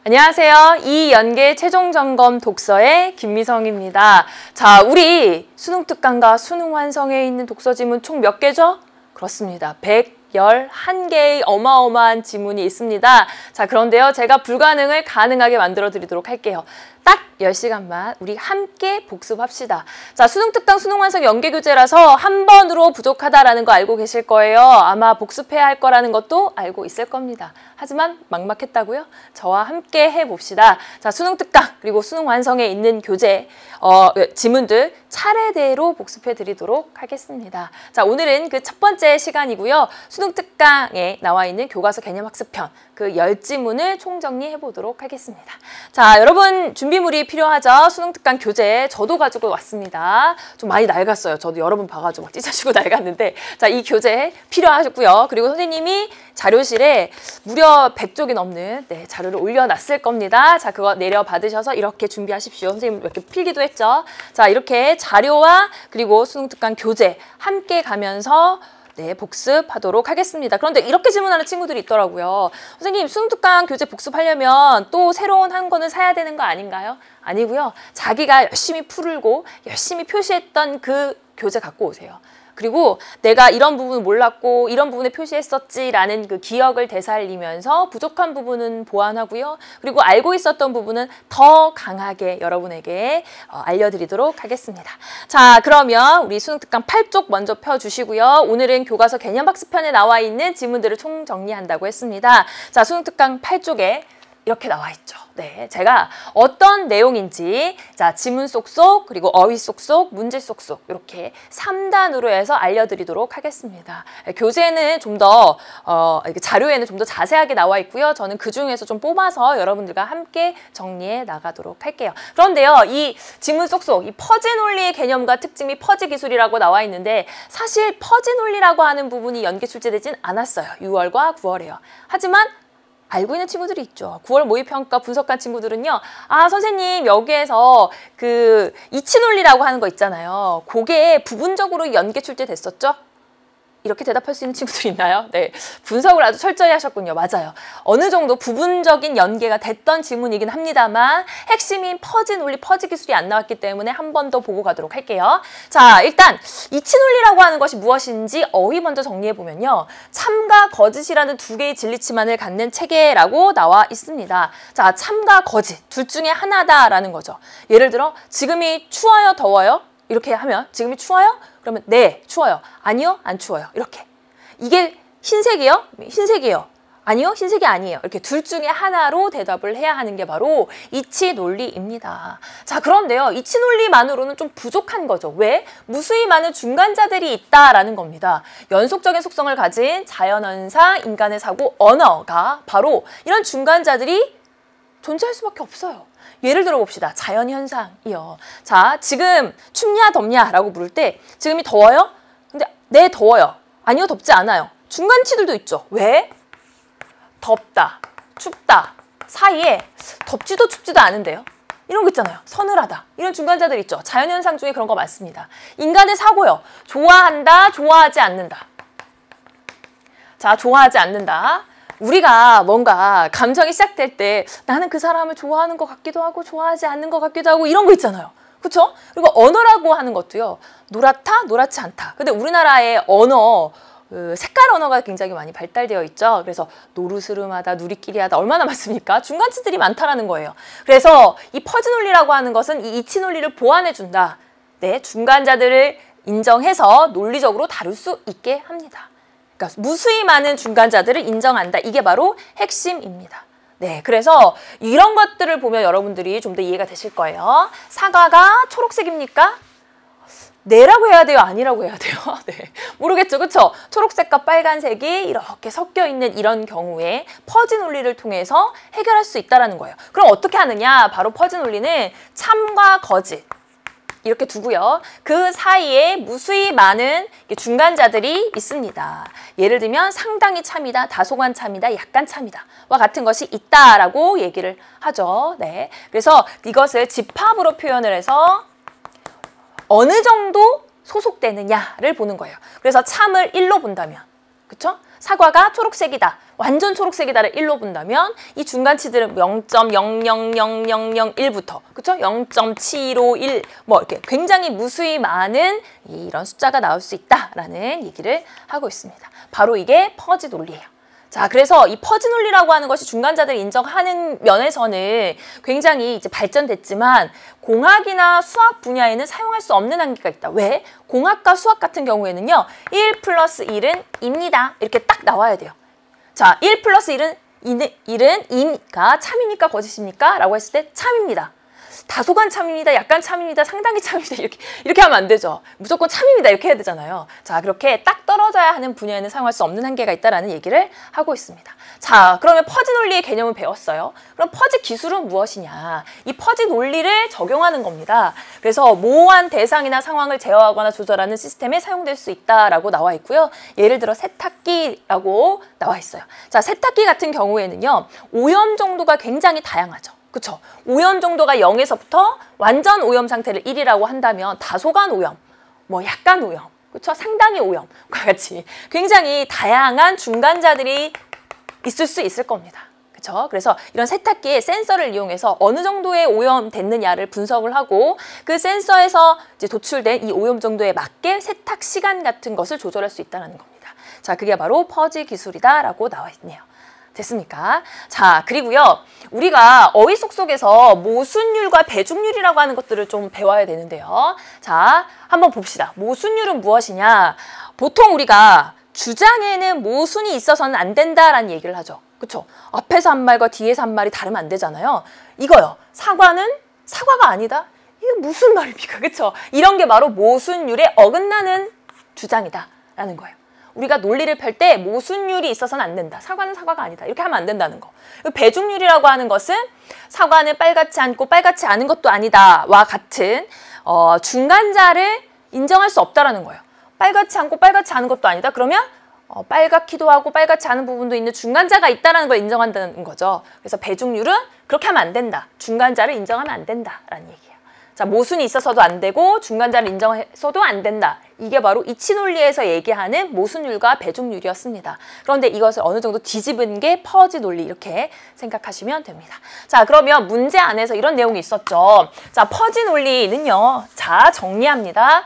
안녕하세요. 이연계 최종점검 독서의 김미성입니다. 자, 우리 수능 특강과 수능 완성에 있는 독서 지문 총 몇 개죠? 그렇습니다. 111개의 어마어마한 지문이 있습니다. 자, 그런데요. 제가 불가능을 가능하게 만들어 드리도록 할게요. 딱 10시간만 우리 함께 복습합시다. 자, 수능 특강 수능 완성 연계 교재라서 한 번으로 부족하다라는 거 알고 계실 거예요. 아마 복습해야 할 거라는 것도 알고 있을 겁니다. 하지만 막막했다고요? 저와 함께 해봅시다. 자, 수능 특강 그리고 수능 완성에 있는 교재 지문들 차례대로 복습해 드리도록 하겠습니다. 자, 오늘은 그 첫 번째 시간이고요. 수능 특강에 나와 있는 교과서 개념학습편 그 10지문을 총정리해 보도록 하겠습니다. 자, 여러분 준비물이 필요하죠? 수능 특강 교재 저도 가지고 왔습니다. 좀 많이 낡았어요. 저도 여러 번 봐가지고 막 찢어지고 낡았는데 자, 이 교재 필요하셨고요. 그리고 선생님이 자료실에 무려 100쪽이 넘는 자료를 올려놨을 겁니다. 자, 그거 내려받으셔서 이렇게 준비하십시오. 선생님 이렇게 필기도 했죠? 자, 이렇게 자료와 그리고 수능 특강 교재 함께 가면서 복습하도록 하겠습니다. 그런데 이렇게 질문하는 친구들이 있더라고요. 선생님, 수능 특강 교재 복습하려면 또 새로운 한 권을 사야 되는 거 아닌가요? 아니고요. 자기가 열심히 풀고 열심히 표시했던 그 교재 갖고 오세요. 그리고 내가 이런 부분 몰랐고 이런 부분에 표시했었지라는 그 기억을 되살리면서 부족한 부분은 보완하고요. 그리고 알고 있었던 부분은 더 강하게 여러분에게 알려드리도록 하겠습니다. 자, 그러면 우리 수능 특강 8쪽 먼저 펴주시고요. 오늘은 교과서 개념학습편에 나와 있는 지문들을 총정리한다고 했습니다. 자, 수능 특강 8쪽에 이렇게 나와 있죠. 네, 제가 어떤 내용인지 자, 지문 쏙쏙 그리고 어휘 쏙쏙 문제 쏙쏙 이렇게 3단으로 해서 알려드리도록 하겠습니다. 교재는 좀 더 자료에는 좀 더 자세하게 나와 있고요. 저는 그 중에서 좀 뽑아서 여러분들과 함께 정리해 나가도록 할게요. 그런데요, 이 지문 쏙쏙 이 퍼즐 논리의 개념과 특징 및 퍼즐 기술이라고 나와 있는데 사실 퍼즐 논리라고 하는 부분이 연계 출제되진 않았어요. 6월과 9월에요. 하지만 알고 있는 친구들이 있죠. 9월 모의평가 분석한 친구들은요. 아, 선생님 여기에서 그 이치 논리라고 하는 거 있잖아요. 그게 부분적으로 연계 출제됐었죠? 이렇게 대답할 수 있는 친구들이 있나요? 네, 분석을 아주 철저히 하셨군요. 맞아요. 어느 정도 부분적인 연계가 됐던 지문이긴 합니다만 핵심인 퍼즐 논리, 퍼즐 기술이 안 나왔기 때문에 한 번 더 보고 가도록 할게요. 자, 일단 이치 논리라고 하는 것이 무엇인지 어휘 먼저 정리해보면요. 참과 거짓이라는 두 개의 진리치만을 갖는 체계라고 나와 있습니다. 자, 참과 거짓, 둘 중에 하나다라는 거죠. 예를 들어 지금이 추워요, 더워요? 이렇게 하면 지금이 추워요? 그러면 네, 추워요. 아니요, 안 추워요. 이렇게. 이게 흰색이요? 흰색이요. 아니요, 흰색이 아니에요. 이렇게 둘 중에 하나로 대답을 해야 하는 게 바로 이치 논리입니다. 자, 그런데요. 이치 논리만으로는 좀 부족한 거죠. 왜? 무수히 많은 중간자들이 있다라는 겁니다. 연속적인 속성을 가진 자연현상, 인간의 사고, 언어가 바로 이런 중간자들이 존재할 수밖에 없어요. 예를 들어 봅시다. 자연현상이요. 자, 지금 춥냐 덥냐 라고 물을 때 지금이 더워요? 근데 네, 더워요. 아니요, 덥지 않아요. 중간치들도 있죠. 왜? 덥다, 춥다 사이에 덥지도 춥지도 않은데요. 이런 거 있잖아요. 서늘하다. 이런 중간자들 있죠. 자연현상 중에 그런 거 많습니다. 인간의 사고요. 좋아한다, 좋아하지 않는다. 자, 좋아하지 않는다. 우리가 뭔가 감정이 시작될 때 나는 그 사람을 좋아하는 것 같기도 하고 좋아하지 않는 것 같기도 하고 이런 거 있잖아요. 그렇죠? 그리고 언어라고 하는 것도요. 노랗다, 노랗지 않다. 근데 우리나라의 언어, 색깔 언어가 굉장히 많이 발달되어 있죠. 그래서 노르스름하다, 누리끼리하다 얼마나 많습니까? 중간치들이 많다라는 거예요. 그래서 이 퍼즐 논리라고 하는 것은 이 이치 논리를 보완해준다. 네, 중간자들을 인정해서 논리적으로 다룰 수 있게 합니다. 그러니까 무수히 많은 중간자들을 인정한다. 이게 바로 핵심입니다. 네, 그래서 이런 것들을 보면 여러분들이 좀 더 이해가 되실 거예요. 사과가 초록색입니까? 네라고 해야 돼요? 아니라고 해야 돼요? 네, 모르겠죠, 그렇죠? 초록색과 빨간색이 이렇게 섞여 있는 이런 경우에 퍼즐 논리를 통해서 해결할 수 있다는 거예요. 그럼 어떻게 하느냐? 바로 퍼즐 논리는 참과 거짓 이렇게 두고요. 그 사이에 무수히 많은 중간자들이 있습니다. 예를 들면 상당히 참이다, 다소간 참이다, 약간 참이다 와 같은 것이 있다라고 얘기를 하죠. 네, 그래서 이것을 집합으로 표현을 해서 어느 정도 소속되느냐를 보는 거예요. 그래서 참을 1로 본다면, 그쵸? 사과가 초록색이다. 완전 초록색이다를 1로 본다면 이 중간치들은 0.0000001부터 그쵸? 0.751 뭐 이렇게 굉장히 무수히 많은 이런 숫자가 나올 수 있다라는 얘기를 하고 있습니다. 바로 이게 퍼지 논리예요. 자, 그래서 이 퍼지 논리라고 하는 것이 중간자들이 인정하는 면에서는 굉장히 이제 발전됐지만 공학이나 수학 분야에는 사용할 수 없는 한계가 있다. 왜? 공학과 수학 같은 경우에는요. 1 플러스 1은 2입니다. 이렇게 딱 나와야 돼요. 자, 1 플러스 1은 2니까 참입니까? 거짓입니까? 라고 했을 때 참입니다. 다소간 참입니다. 약간 참입니다. 상당히 참입니다. 이렇게 하면 안 되죠. 무조건 참입니다. 이렇게 해야 되잖아요. 자, 그렇게 딱 떨어져야 하는 분야에는 사용할 수 없는 한계가 있다라는 얘기를 하고 있습니다. 자, 그러면 퍼지 논리의 개념을 배웠어요. 그럼 퍼지 기술은 무엇이냐? 이 퍼지 논리를 적용하는 겁니다. 그래서 모호한 대상이나 상황을 제어하거나 조절하는 시스템에 사용될 수 있다라고 나와 있고요. 예를 들어 세탁기라고 나와 있어요. 자, 세탁기 같은 경우에는요. 오염 정도가 굉장히 다양하죠. 그쵸? 오염 정도가 0에서부터 완전 오염 상태를 1이라고 한다면 다소간 오염, 뭐 약간 오염, 그쵸? 상당히 오염과 같이 굉장히 다양한 중간자들이 있을 수 있을 겁니다. 그쵸? 그래서 이런 세탁기에 센서를 이용해서 어느 정도의 오염됐느냐를 분석을 하고 그 센서에서 이제 도출된 이 오염 정도에 맞게 세탁 시간 같은 것을 조절할 수 있다는 겁니다. 자, 그게 바로 퍼지 기술이다라고 나와 있네요. 됐습니까? 자, 그리고요. 우리가 어휘 속속에서 모순율과 배중률이라고 하는 것들을 좀 배워야 되는데요. 자, 한번 봅시다. 모순율은 무엇이냐? 보통 우리가 주장에는 모순이 있어서는 안 된다라는 얘기를 하죠. 그쵸? 앞에서 한 말과 뒤에서 한 말이 다르면 안 되잖아요. 이거요. 사과는 사과가 아니다? 이게 무슨 말입니까? 그쵸? 이런 게 바로 모순율에 어긋나는 주장이다라는 거예요. 우리가 논리를 펼 때 모순율이 있어서는 안 된다. 사과는 사과가 아니다. 이렇게 하면 안 된다는 거. 배중률이라고 하는 것은 사과는 빨갛지 않고 빨갛지 않은 것도 아니다와 같은 중간자를 인정할 수 없다라는 거예요. 빨갛지 않고 빨갛지 않은 것도 아니다. 그러면 빨갛기도 하고 빨갛지 않은 부분도 있는 중간자가 있다는 걸 인정한다는 거죠. 그래서 배중률은 그렇게 하면 안 된다. 중간자를 인정하면 안 된다라는 얘기예요. 자, 모순이 있어서도 안 되고 중간자를 인정해서도 안 된다. 이게 바로 이치 논리에서 얘기하는 모순율과 배중률이었습니다. 그런데 이것을 어느 정도 뒤집은 게 퍼지 논리 이렇게 생각하시면 됩니다. 자, 그러면 문제 안에서 이런 내용이 있었죠. 자, 퍼지 논리는요. 자, 정리합니다.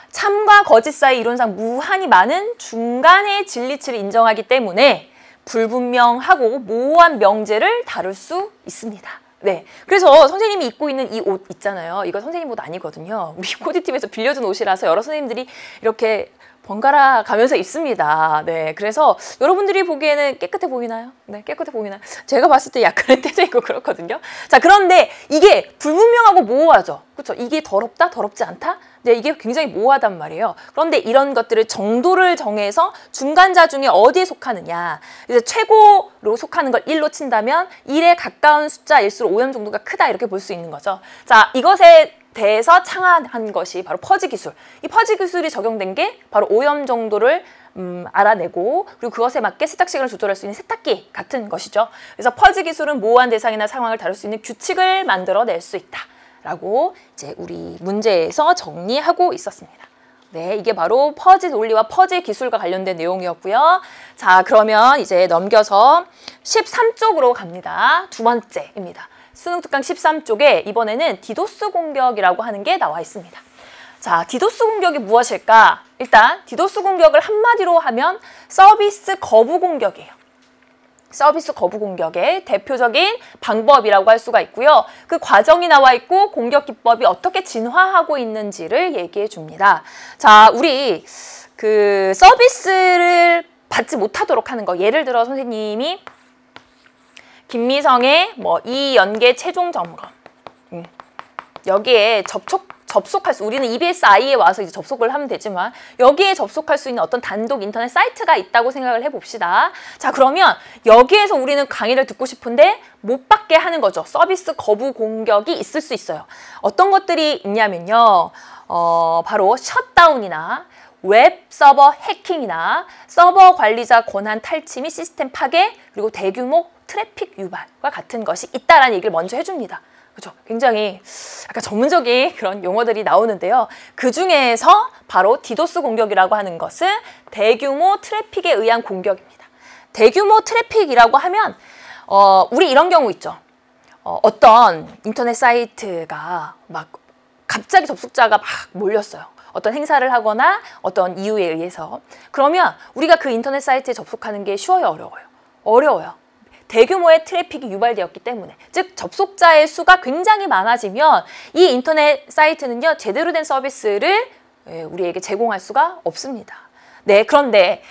참과 거짓 사이 이론상 무한히 많은 중간의 진리치를 인정하기 때문에 불분명하고 모호한 명제를 다룰 수 있습니다. 네, 그래서 선생님이 입고 있는 이 옷 있잖아요. 이거 선생님 옷 아니거든요. 우리 코디팀에서 빌려준 옷이라서 여러 선생님들이 이렇게 번갈아 가면서 입습니다. 네, 그래서 여러분들이 보기에는 깨끗해 보이나요? 네, 깨끗해 보이나요? 제가 봤을 때 약간 떼져 있고 그렇거든요. 자, 그런데 이게 불분명하고 모호하죠. 그렇죠? 이게 더럽다, 더럽지 않다? 네, 이게 굉장히 모호하단 말이에요. 그런데 이런 것들을 정도를 정해서 중간자 중에 어디에 속하느냐. 이제 최고로 속하는 걸 1로 친다면 1에 가까운 숫자일수록 오염 정도가 크다 이렇게 볼 수 있는 거죠. 자, 이것에 대해서 창안한 것이 바로 퍼지 기술. 이 퍼지 기술이 적용된 게 바로 오염 정도를 알아내고 그리고 그것에 맞게 세탁 시간을 조절할 수 있는 세탁기 같은 것이죠. 그래서 퍼지 기술은 모호한 대상이나 상황을 다룰 수 있는 규칙을 만들어낼 수 있다. 라고 이제 우리 문제에서 정리하고 있었습니다. 네, 이게 바로 퍼지 논리와 퍼지 기술과 관련된 내용이었고요. 자, 그러면 이제 넘겨서 13쪽으로 갑니다. 두 번째입니다. 수능 특강 13쪽에 이번에는 디도스 공격이라고 하는 게 나와 있습니다. 자, 디도스 공격이 무엇일까? 일단 디도스 공격을 한마디로 하면 서비스 거부 공격이에요. 서비스 거부 공격의 대표적인 방법이라고 할 수가 있고요. 그 과정이 나와 있고 공격 기법이 어떻게 진화하고 있는지를 얘기해 줍니다. 자, 우리 그 서비스를 받지 못하도록 하는 거. 예를 들어 선생님이 김미성의 뭐 이 연계 최종 점검 여기에 접속할 수, 우리는 EBSI에 와서 이제 접속을 하면 되지만 여기에 접속할 수 있는 어떤 단독 인터넷 사이트가 있다고 생각을 해봅시다. 자, 그러면 여기에서 우리는 강의를 듣고 싶은데 못 받게 하는 거죠. 서비스 거부 공격이 있을 수 있어요. 어떤 것들이 있냐면요. 바로 셧다운이나 웹 서버 해킹이나 서버 관리자 권한 탈취 및 시스템 파괴 그리고 대규모 트래픽 유발과 같은 것이 있다라는 얘기를 먼저 해줍니다. 그렇죠? 굉장히 약간 전문적인 그런 용어들이 나오는데요. 그 중에서 바로 디도스 공격이라고 하는 것은 대규모 트래픽에 의한 공격입니다. 대규모 트래픽이라고 하면 우리 이런 경우 있죠. 어떤 인터넷 사이트가 막 갑자기 접속자가 막 몰렸어요. 어떤 행사를 하거나 어떤 이유에 의해서. 그러면 우리가 그 인터넷 사이트에 접속하는 게 쉬워요, 어려워요? 어려워요. 대규모의 트래픽이 유발되었기 때문에. 즉 접속자의 수가 굉장히 많아지면 이 인터넷 사이트는요, 제대로 된 서비스를 우리에게 제공할 수가 없습니다. 네, 그런데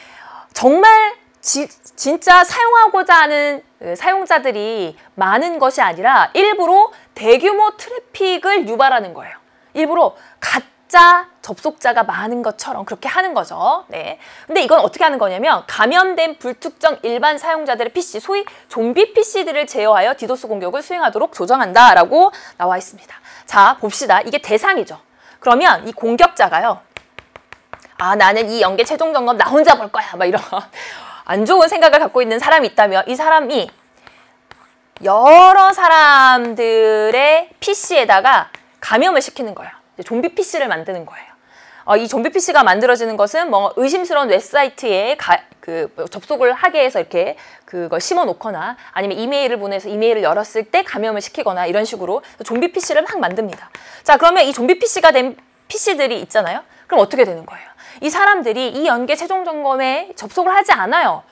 정말 진짜 사용하고자 하는 사용자들이 많은 것이 아니라 일부러 대규모 트래픽을 유발하는 거예요. 일부러 가짜 접속자가 많은 것처럼 그렇게 하는 거죠. 네. 근데 이건 어떻게 하는 거냐면 감염된 불특정 일반 사용자들의 PC, 소위 좀비 PC들을 제어하여 디도스 공격을 수행하도록 조정한다라고 나와 있습니다. 자, 봅시다. 이게 대상이죠. 그러면 이 공격자가요. 아, 나는 이 연계 최종 점검 나 혼자 볼 거야. 막 이런 안 좋은 생각을 갖고 있는 사람이 있다면 이 사람이 여러 사람들의 PC에다가 감염을 시키는 거예요. 좀비 PC를 만드는 거예요. 이 좀비 PC가 만들어지는 것은 뭐 의심스러운 웹사이트에 접속을 하게 해서 이렇게 그걸 심어 놓거나 아니면 이메일을 보내서 이메일을 열었을 때 감염을 시키거나 이런 식으로 좀비 PC를 막 만듭니다. 자, 그러면 이 좀비 PC가 된 PC들이 있잖아요. 그럼 어떻게 되는 거예요? 이 사람들이 이 연계 최종 점검에 접속을 하지 않아요.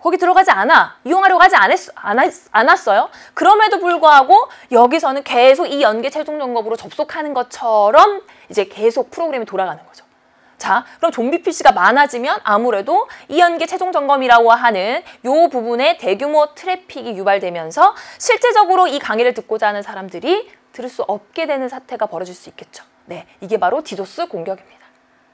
거기 들어가지 않아. 이용하려고 하지 않았어요. 그럼에도 불구하고 여기서는 계속 이 연계 최종 점검으로 접속하는 것처럼 이제 계속 프로그램이 돌아가는 거죠. 자, 그럼 좀비 PC가 많아지면 아무래도 이 연계 최종 점검이라고 하는 요 부분에 대규모 트래픽이 유발되면서 실제적으로 이 강의를 듣고자 하는 사람들이 들을 수 없게 되는 사태가 벌어질 수 있겠죠. 네, 이게 바로 디도스 공격입니다.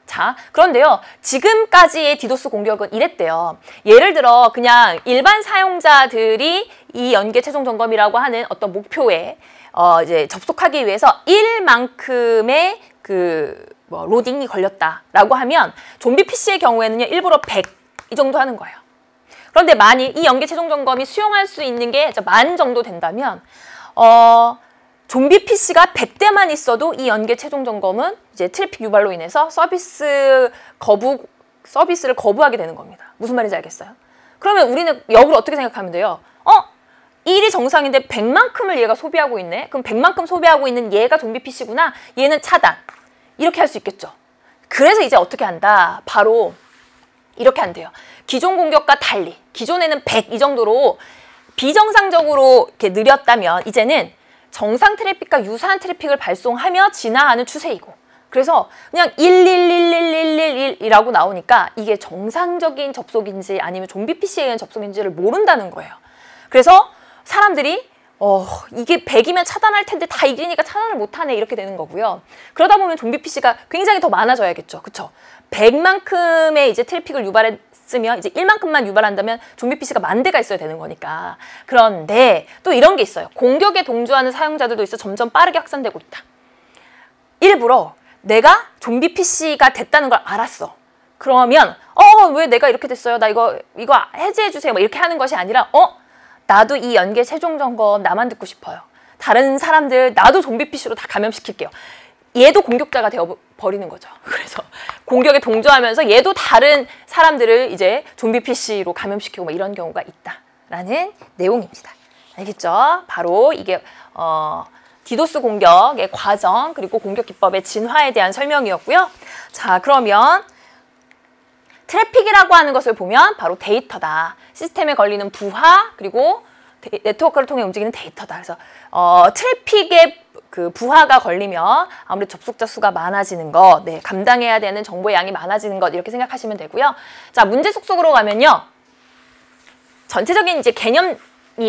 자, 그런데요, 지금까지의 디도스 공격은 이랬대요. 예를 들어 그냥 일반 사용자들이 이 연계 최종 점검이라고 하는 어떤 목표에 이제 접속하기 위해서 1만큼의 로딩이 걸렸다라고 하면 좀비 PC의 경우에는요, 일부러 100 이 정도 하는 거예요. 그런데 만일 이 연계 최종 점검이 수용할 수 있는 게 10,000 정도 된다면 좀비 PC가 100대만 있어도 이 연계 최종 점검은 이제 트래픽 유발로 인해서 서비스를 거부하게 되는 겁니다. 무슨 말인지 알겠어요? 그러면 우리는 역으로 어떻게 생각하면 돼요? 1이 정상인데 100만큼을 얘가 소비하고 있네? 그럼 100만큼 소비하고 있는 얘가 좀비 PC구나? 얘는 차단. 이렇게 할 수 있겠죠. 그래서 이제 어떻게 한다? 바로 이렇게 한대요. 기존 공격과 달리 기존에는 100 이 정도로 비정상적으로 이렇게 느렸다면 이제는 정상 트래픽과 유사한 트래픽을 발송하며 진화하는 추세이고, 그래서 그냥 1111111이라고 나오니까 이게 정상적인 접속인지 아니면 좀비 PC에 의한 접속인지를 모른다는 거예요. 그래서 사람들이 이게 100이면 차단할 텐데 다 이기니까 차단을 못하네 이렇게 되는 거고요. 그러다 보면 좀비 PC가 굉장히 더 많아져야겠죠. 그쵸? 100만큼의 이제 트래픽을 유발했으면 이제 1만큼만 유발한다면 좀비 PC가 10,000대가 있어야 되는 거니까. 그런데 또 이런 게 있어요. 공격에 동조하는 사용자들도 있어 점점 빠르게 확산되고 있다. 일부러 내가 좀비 PC가 됐다는 걸 알았어. 그러면 왜 내가 이렇게 됐어요? 나 이거 해제해 주세요. 막 이렇게 하는 것이 아니라 나도 이 연계 최종 점검 나만 듣고 싶어요. 다른 사람들 나도 좀비 PC로 다 감염시킬게요. 얘도 공격자가 되어버리는 거죠. 그래서 공격에 동조하면서 얘도 다른 사람들을 이제 좀비 PC로 감염시키고 막 이런 경우가 있다라는 내용입니다. 알겠죠? 바로 이게 디도스 공격의 과정 그리고 공격 기법의 진화에 대한 설명이었고요. 자, 그러면 트래픽이라고 하는 것을 보면 바로 데이터다. 시스템에 걸리는 부하 그리고 네트워크를 통해 움직이는 데이터다. 그래서 트래픽의 부하가 걸리면 아무래도 접속자 수가 많아지는 것, 감당해야 되는 정보의 양이 많아지는 것 이렇게 생각하시면 되고요. 자, 문제 속속으로 가면요. 전체적인 이제 개념이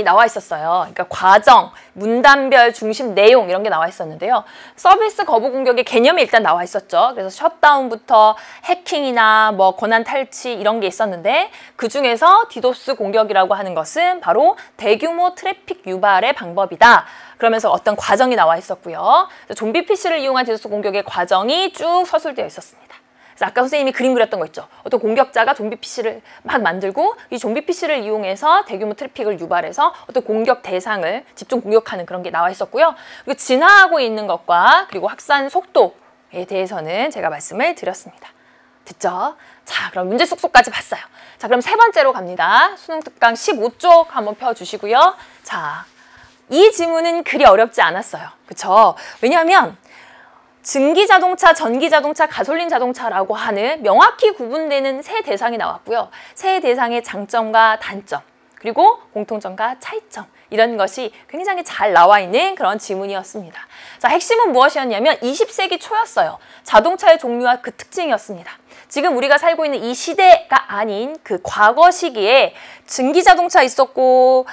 나와 있었어요. 그러니까 과정, 문단별, 중심, 내용 이런 게 나와 있었는데요. 서비스 거부 공격의 개념이 일단 나와 있었죠. 그래서 셧다운부터 해킹이나 뭐 권한 탈취 이런 게 있었는데 그 중에서 디도스 공격이라고 하는 것은 바로 대규모 트래픽 유발의 방법이다. 그러면서 어떤 과정이 나와 있었고요. 좀비 PC를 이용한 디도스 공격의 과정이 쭉 서술되어 있었습니다. 그래서 아까 선생님이 그림 그렸던 거 있죠. 어떤 공격자가 좀비 PC를 막 만들고 이 좀비 PC를 이용해서 대규모 트래픽을 유발해서 어떤 공격 대상을 집중 공격하는 그런 게 나와 있었고요. 그리고 진화하고 있는 것과 그리고 확산 속도에 대해서는 제가 말씀을 드렸습니다. 됐죠? 자, 그럼 문제 쏙쏙까지 봤어요. 자, 그럼 세 번째로 갑니다. 수능 특강 15쪽 한번 펴주시고요. 자, 이 지문은 그리 어렵지 않았어요. 그쵸? 왜냐하면 증기자동차, 전기자동차, 가솔린자동차라고 하는 명확히 구분되는 세 대상이 나왔고요. 세 대상의 장점과 단점, 그리고 공통점과 차이점, 이런 것이 굉장히 잘 나와 있는 그런 지문이었습니다. 자, 핵심은 무엇이었냐면 20세기 초였어요. 자동차의 종류와 그 특징이었습니다. 지금 우리가 살고 있는 이 시대가 아닌 그 과거 시기에 증기자동차 있었고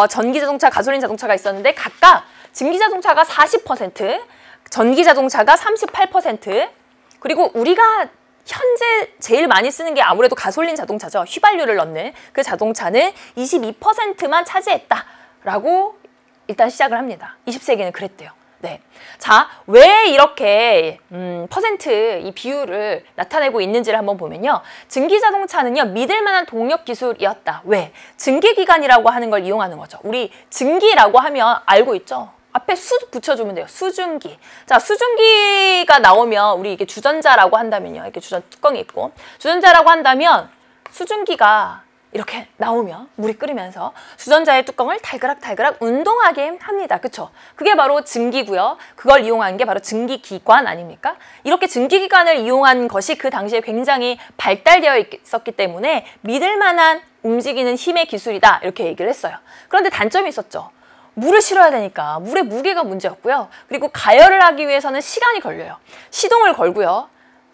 전기자동차, 가솔린자동차가 있었는데 각각 증기자동차가 40%, 전기자동차가 38%, 그리고 우리가 현재 제일 많이 쓰는 게 아무래도 가솔린 자동차죠. 휘발유를 넣는 그 자동차는 22%만 차지했다라고 일단 시작을 합니다. 20세기는 그랬대요. 네. 자, 왜 이렇게 퍼센트 이 비율을 나타내고 있는지를 한번 보면요. 증기자동차는요, 믿을 만한 동력 기술이었다. 왜? 증기기관이라고 하는 걸 이용하는 거죠. 우리 증기라고 하면 알고 있죠? 앞에 수 붙여주면 돼요. 수증기. 자, 수증기가 나오면 우리 이게 주전자라고 한다면요. 이렇게 주전 뚜껑이 있고. 주전자라고 한다면 수증기가 이렇게 나오면 물이 끓으면서 주전자의 뚜껑을 달그락달그락 운동하게 합니다. 그쵸? 그게 바로 증기고요. 그걸 이용한 게 바로 증기기관 아닙니까? 이렇게 증기기관을 이용한 것이 그 당시에 굉장히 발달되어 있었기 때문에 믿을 만한 움직이는 힘의 기술이다. 이렇게 얘기를 했어요. 그런데 단점이 있었죠. 물을 실어야 되니까 물의 무게가 문제였고요. 그리고 가열을 하기 위해서는 시간이 걸려요. 시동을 걸고요.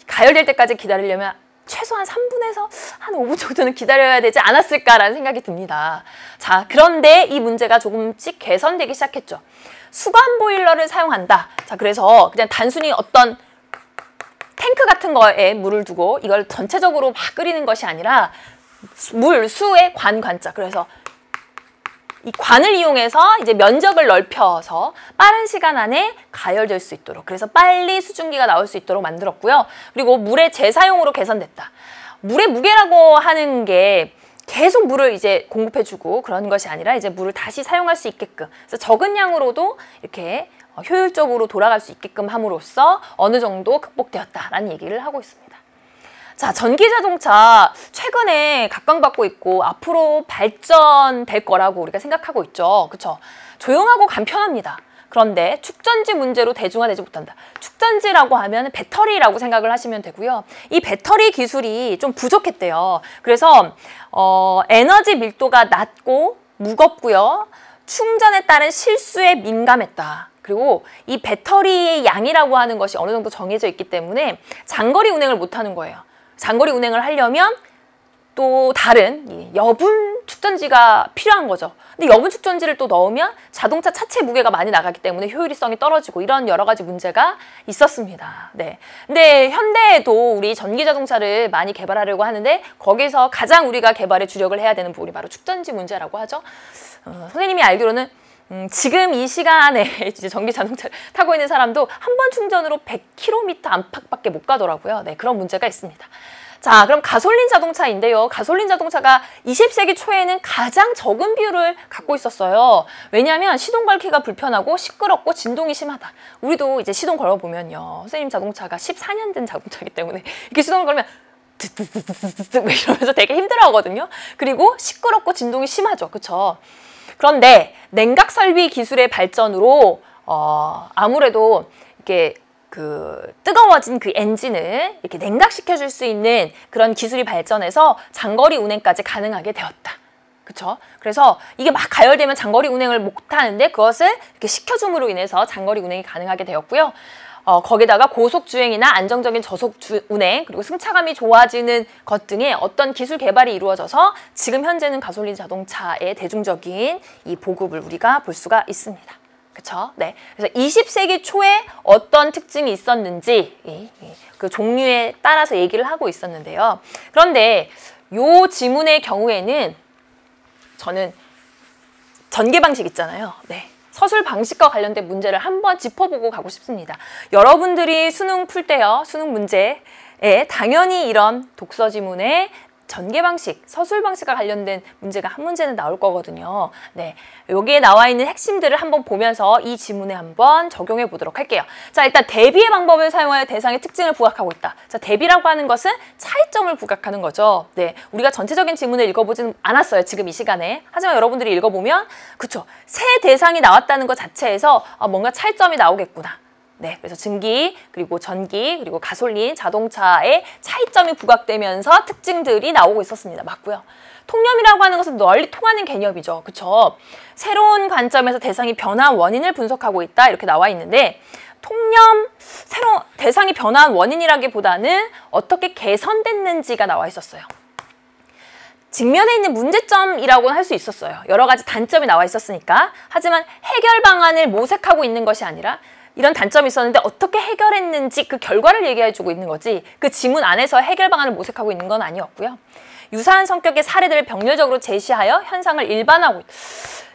가열될 때까지 기다리려면 최소한 3분에서 한 5분 정도는 기다려야 되지 않았을까라는 생각이 듭니다. 자, 그런데 이 문제가 조금씩 개선되기 시작했죠. 수관 보일러를 사용한다. 자, 그래서 그냥 단순히 어떤 탱크 같은 거에 물을 두고 이걸 전체적으로 막 끓이는 것이 아니라 수의 관자. 그래서 이 관을 이용해서 이제 면적을 넓혀서 빠른 시간 안에 가열될 수 있도록, 그래서 빨리 수증기가 나올 수 있도록 만들었고요. 그리고 물의 재사용으로 개선됐다. 물의 무게라고 하는 게 계속 물을 이제 공급해주고 그런 것이 아니라 이제 물을 다시 사용할 수 있게끔, 그래서 적은 양으로도 이렇게 효율적으로 돌아갈 수 있게끔 함으로써 어느 정도 극복되었다라는 얘기를 하고 있습니다. 자, 전기자동차 최근에 각광받고 있고 앞으로 발전될 거라고 우리가 생각하고 있죠. 그쵸? 조용하고 간편합니다. 그런데 축전지 문제로 대중화되지 못한다. 축전지라고 하면 배터리라고 생각을 하시면 되고요. 이 배터리 기술이 좀 부족했대요. 그래서 에너지 밀도가 낮고 무겁고요. 충전에 따른 실수에 민감했다. 그리고 이 배터리의 양이라고 하는 것이 어느 정도 정해져 있기 때문에 장거리 운행을 못하는 거예요. 장거리 운행을 하려면 또 다른 여분 축전지가 필요한 거죠. 근데 여분 축전지를 또 넣으면 자동차 차체 무게가 많이 나가기 때문에 효율성이 떨어지고 이런 여러 가지 문제가 있었습니다. 네. 근데 현대에도 우리 전기자동차를 많이 개발하려고 하는데 거기서 가장 우리가 개발에 주력을 해야 되는 부분이 바로 축전지 문제라고 하죠. 선생님이 알기로는 지금 이 시간에 이제 전기 자동차를 타고 있는 사람도 한 번 충전으로 100km 안팎밖에 못 가더라고요. 네, 그런 문제가 있습니다. 자, 그럼 가솔린 자동차인데요. 가솔린 자동차가 20세기 초에는 가장 적은 비율을 갖고 있었어요. 왜냐하면 시동 걸기가 불편하고 시끄럽고 진동이 심하다. 우리도 이제 시동 걸어보면요. 선생님 자동차가 14년 된 자동차이기 때문에 이렇게 시동을 걸면 이러면서 되게 힘들어하거든요. 그리고 시끄럽고 진동이 심하죠. 그쵸? 그런데 냉각 설비 기술의 발전으로 아무래도 이렇게 뜨거워진 그 엔진을 이렇게 냉각시켜 줄 수 있는 그런 기술이 발전해서 장거리 운행까지 가능하게 되었다. 그쵸? 그래서 이게 막 가열되면 장거리 운행을 못 하는데 그것을 이렇게 식혀줌으로 인해서 장거리 운행이 가능하게 되었고요. 거기다가 고속주행이나 안정적인 저속운행, 그리고 승차감이 좋아지는 것 등의 어떤 기술 개발이 이루어져서 지금 현재는 가솔린 자동차의 대중적인 이 보급을 우리가 볼 수가 있습니다. 그쵸? 네. 그래서 20세기 초에 어떤 특징이 있었는지 그 종류에 따라서 얘기를 하고 있었는데요. 그런데 요 지문의 경우에는 저는 전개 방식 있잖아요. 네. 서술 방식과 관련된 문제를 한번 짚어보고 가고 싶습니다. 여러분들이 수능 풀 때요, 수능 문제에 당연히 이런 독서 지문에 전개 방식, 서술 방식과 관련된 문제가 한 문제는 나올 거거든요. 네, 여기에 나와 있는 핵심들을 한번 보면서 이 지문에 한번 적용해 보도록 할게요. 자, 일단 대비의 방법을 사용하여 대상의 특징을 부각하고 있다. 자, 대비라고 하는 것은 차이점을 부각하는 거죠. 네, 우리가 전체적인 지문을 읽어보지는 않았어요, 지금 이 시간에. 하지만 여러분들이 읽어보면 그쵸, 새 대상이 나왔다는 것 자체에서 뭔가 차이점이 나오겠구나. 네, 그래서 증기, 그리고 전기, 그리고 가솔린, 자동차의 차이점이 부각되면서 특징들이 나오고 있었습니다. 맞고요. 통념이라고 하는 것은 널리 통하는 개념이죠. 그쵸? 새로운 관점에서 대상이 변화한 원인을 분석하고 있다. 이렇게 나와 있는데 통념, 새로운 대상이 변화한 원인이라기보다는 어떻게 개선됐는지가 나와 있었어요. 직면에 있는 문제점이라고는 할 수 있었어요. 여러 가지 단점이 나와 있었으니까. 하지만 해결 방안을 모색하고 있는 것이 아니라 이런 단점이 있었는데 어떻게 해결했는지 그 결과를 얘기해주고 있는 거지 그 지문 안에서 해결 방안을 모색하고 있는 건 아니었고요. 유사한 성격의 사례들을 병렬적으로 제시하여 현상을 일반화하고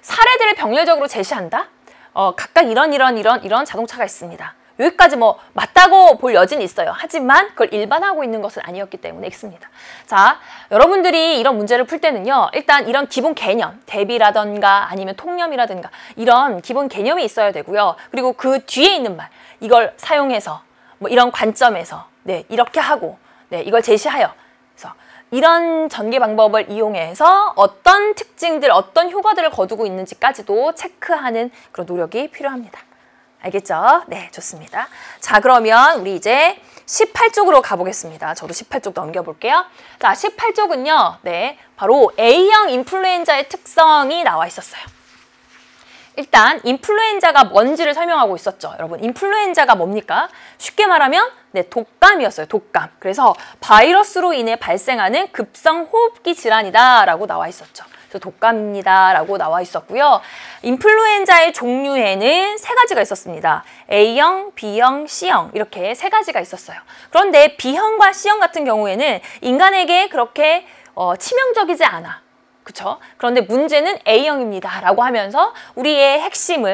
사례들을 병렬적으로 제시한다? 각각 이런 자동차가 있습니다. 여기까지 뭐 맞다고 볼 여지는 있어요. 하지만 그걸 일반화하고 있는 것은 아니었기 때문에 X입니다. 자, 여러분들이 이런 문제를 풀 때는요. 일단 이런 기본 개념, 대비라던가 아니면 통념이라든가 이런 기본 개념이 있어야 되고요. 그리고 그 뒤에 있는 말, 이걸 사용해서 뭐 이런 관점에서 네, 이렇게 하고 네, 이걸 제시하여 그래서 이런 전개 방법을 이용해서 어떤 특징들, 어떤 효과들을 거두고 있는지까지도 체크하는 그런 노력이 필요합니다. 알겠죠? 네, 좋습니다. 자, 그러면 우리 이제 18쪽으로 가보겠습니다. 저도 18쪽 넘겨볼게요. 자, 18쪽은요. 네, 바로 A형 인플루엔자의 특성이 나와 있었어요. 일단 인플루엔자가 뭔지를 설명하고 있었죠. 여러분, 인플루엔자가 뭡니까? 쉽게 말하면 네, 독감이었어요. 독감. 그래서 바이러스로 인해 발생하는 급성 호흡기 질환이다 라고 나와 있었죠. 독감입니다 라고 나와 있었고요. 인플루엔자의 종류에는 세 가지가 있었습니다. A형, B형, C형 이렇게 세 가지가 있었어요. 그런데 B형과 C형 같은 경우에는 인간에게 그렇게 치명적이지 않아. 그쵸? 그런데 문제는 A형입니다 라고 하면서 우리의 핵심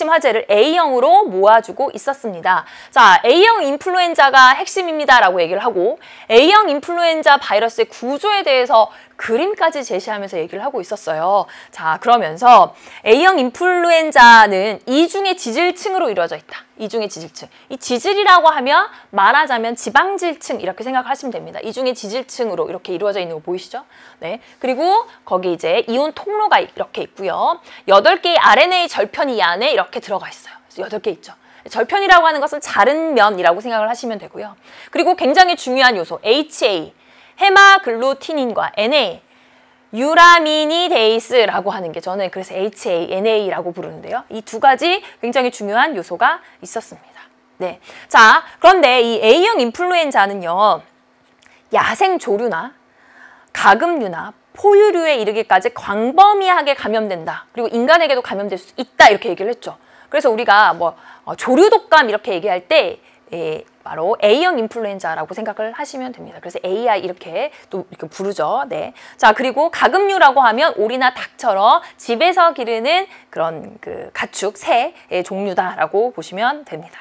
화제를 A형으로 모아주고 있었습니다. 자, A형 인플루엔자가 핵심입니다 라고 얘기를 하고 A형 인플루엔자 바이러스의 구조에 대해서 그림까지 제시하면서 얘기를 하고 있었어요. 자, 그러면서 A형 인플루엔자는 이중의 지질층으로 이루어져 있다. 이중의 지질층. 이 지질이라고 하면 말하자면 지방질층 이렇게 생각하시면 됩니다. 이중의 지질층으로 이렇게 이루어져 있는 거 보이시죠? 네. 그리고 거기 이제 이온 통로가 이렇게 있고요. 8개의 RNA 절편이 이 안에 이렇게 들어가 있어요. 그래서 8개 있죠. 절편이라고 하는 것은 자른 면이라고 생각을 하시면 되고요. 그리고 굉장히 중요한 요소 HA 헤마글루티닌과 NA, 유라미니데이스라고 하는 게 저는 그래서 HA, NA라고 부르는데요. 이 두 가지 굉장히 중요한 요소가 있었습니다. 네, 자, 그런데 이 A형 인플루엔자는요. 야생 조류나 가금류나 포유류에 이르기까지 광범위하게 감염된다. 그리고 인간에게도 감염될 수 있다. 이렇게 얘기를 했죠. 그래서 우리가 뭐 조류 독감 이렇게 얘기할 때 바로 A형 인플루엔자라고 생각을 하시면 됩니다. 그래서 AI 이렇게 또 이렇게 부르죠. 네. 자, 그리고 가금류라고 하면 오리나 닭처럼 집에서 기르는 그런 그 가축, 새의 종류다라고 보시면 됩니다.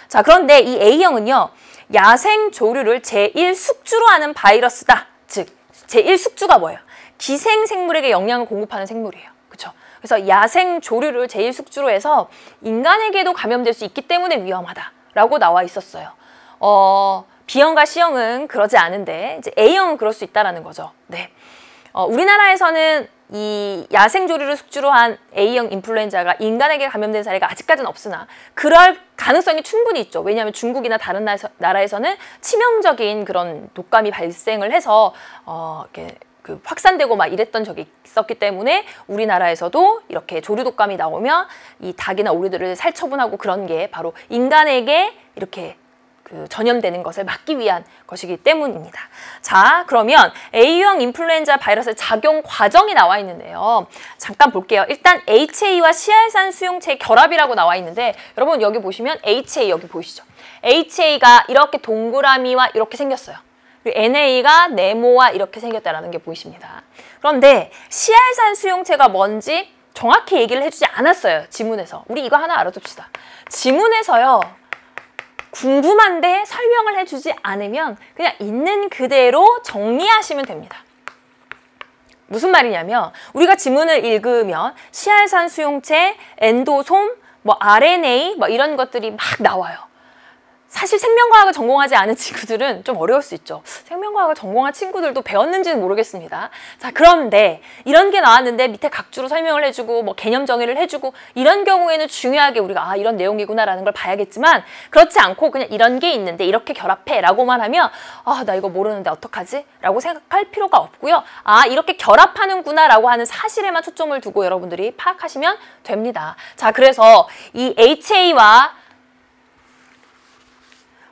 자, 그런데 이 A형은요. 야생 조류를 제1숙주로 하는 바이러스다. 즉, 제1숙주가 뭐예요? 기생생물에게 영양을 공급하는 생물이에요. 그렇죠? 그래서 야생 조류를 제1숙주로 해서 인간에게도 감염될 수 있기 때문에 위험하다라고 나와 있었어요. B형과 C형은 그러지 않은데 이제 A형은 그럴 수 있다라는 거죠. 네. 우리나라에서는 이 야생 조류를 숙주로 한 A형 인플루엔자가 인간에게 감염된 사례가 아직까지는 없으나 그럴 가능성이 충분히 있죠. 왜냐하면 중국이나 다른 나라에서는 치명적인 그런 독감이 발생을 해서 이렇게 그 확산되고 막 이랬던 적이 있었기 때문에 우리나라에서도 이렇게 조류 독감이 나오면 이 닭이나 오리들을 살처분하고 그런 게 바로 인간에게 이렇게 그 전염되는 것을 막기 위한 것이기 때문입니다. 자, 그러면 A형 인플루엔자 바이러스의 작용 과정이 나와 있는데요. 잠깐 볼게요. 일단 HA와 시알산 수용체의 결합이라고 나와 있는데 여러분 여기 보시면 HA 여기 보이시죠? HA가 이렇게 동그라미와 이렇게 생겼어요. 그리고 NA가 네모와 이렇게 생겼다는 게 보이십니다. 그런데 시알산 수용체가 뭔지 정확히 얘기를 해주지 않았어요. 지문에서. 우리 이거 하나 알아둡시다. 지문에서요. 궁금한데 설명을 해주지 않으면 그냥 있는 그대로 정리하시면 됩니다. 무슨 말이냐면 우리가 지문을 읽으면 시알산 수용체, 엔도솜, 뭐 RNA 뭐 이런 것들이 막 나와요. 사실 생명과학을 전공하지 않은 친구들은 좀 어려울 수 있죠. 생명과학을 전공한 친구들도 배웠는지는 모르겠습니다. 자, 그런데 이런 게 나왔는데 밑에 각주로 설명을 해주고 뭐 개념 정의를 해주고 이런 경우에는 중요하게 우리가 아 이런 내용이구나 라는 걸 봐야겠지만 그렇지 않고 그냥 이런 게 있는데 이렇게 결합해 라고만 하면 아 나 이거 모르는데 어떡하지? 라고 생각할 필요가 없고요. 아 이렇게 결합하는구나 라고 하는 사실에만 초점을 두고 여러분들이 파악하시면 됩니다. 자, 그래서 이 HA와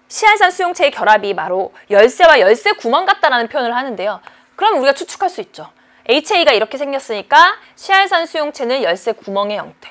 시알산 수용체의 결합이 바로 열쇠와 열쇠 구멍 같다라는 표현을 하는데요. 그럼 우리가 추측할 수 있죠. HA가 이렇게 생겼으니까 시알산 수용체는 열쇠 구멍의 형태.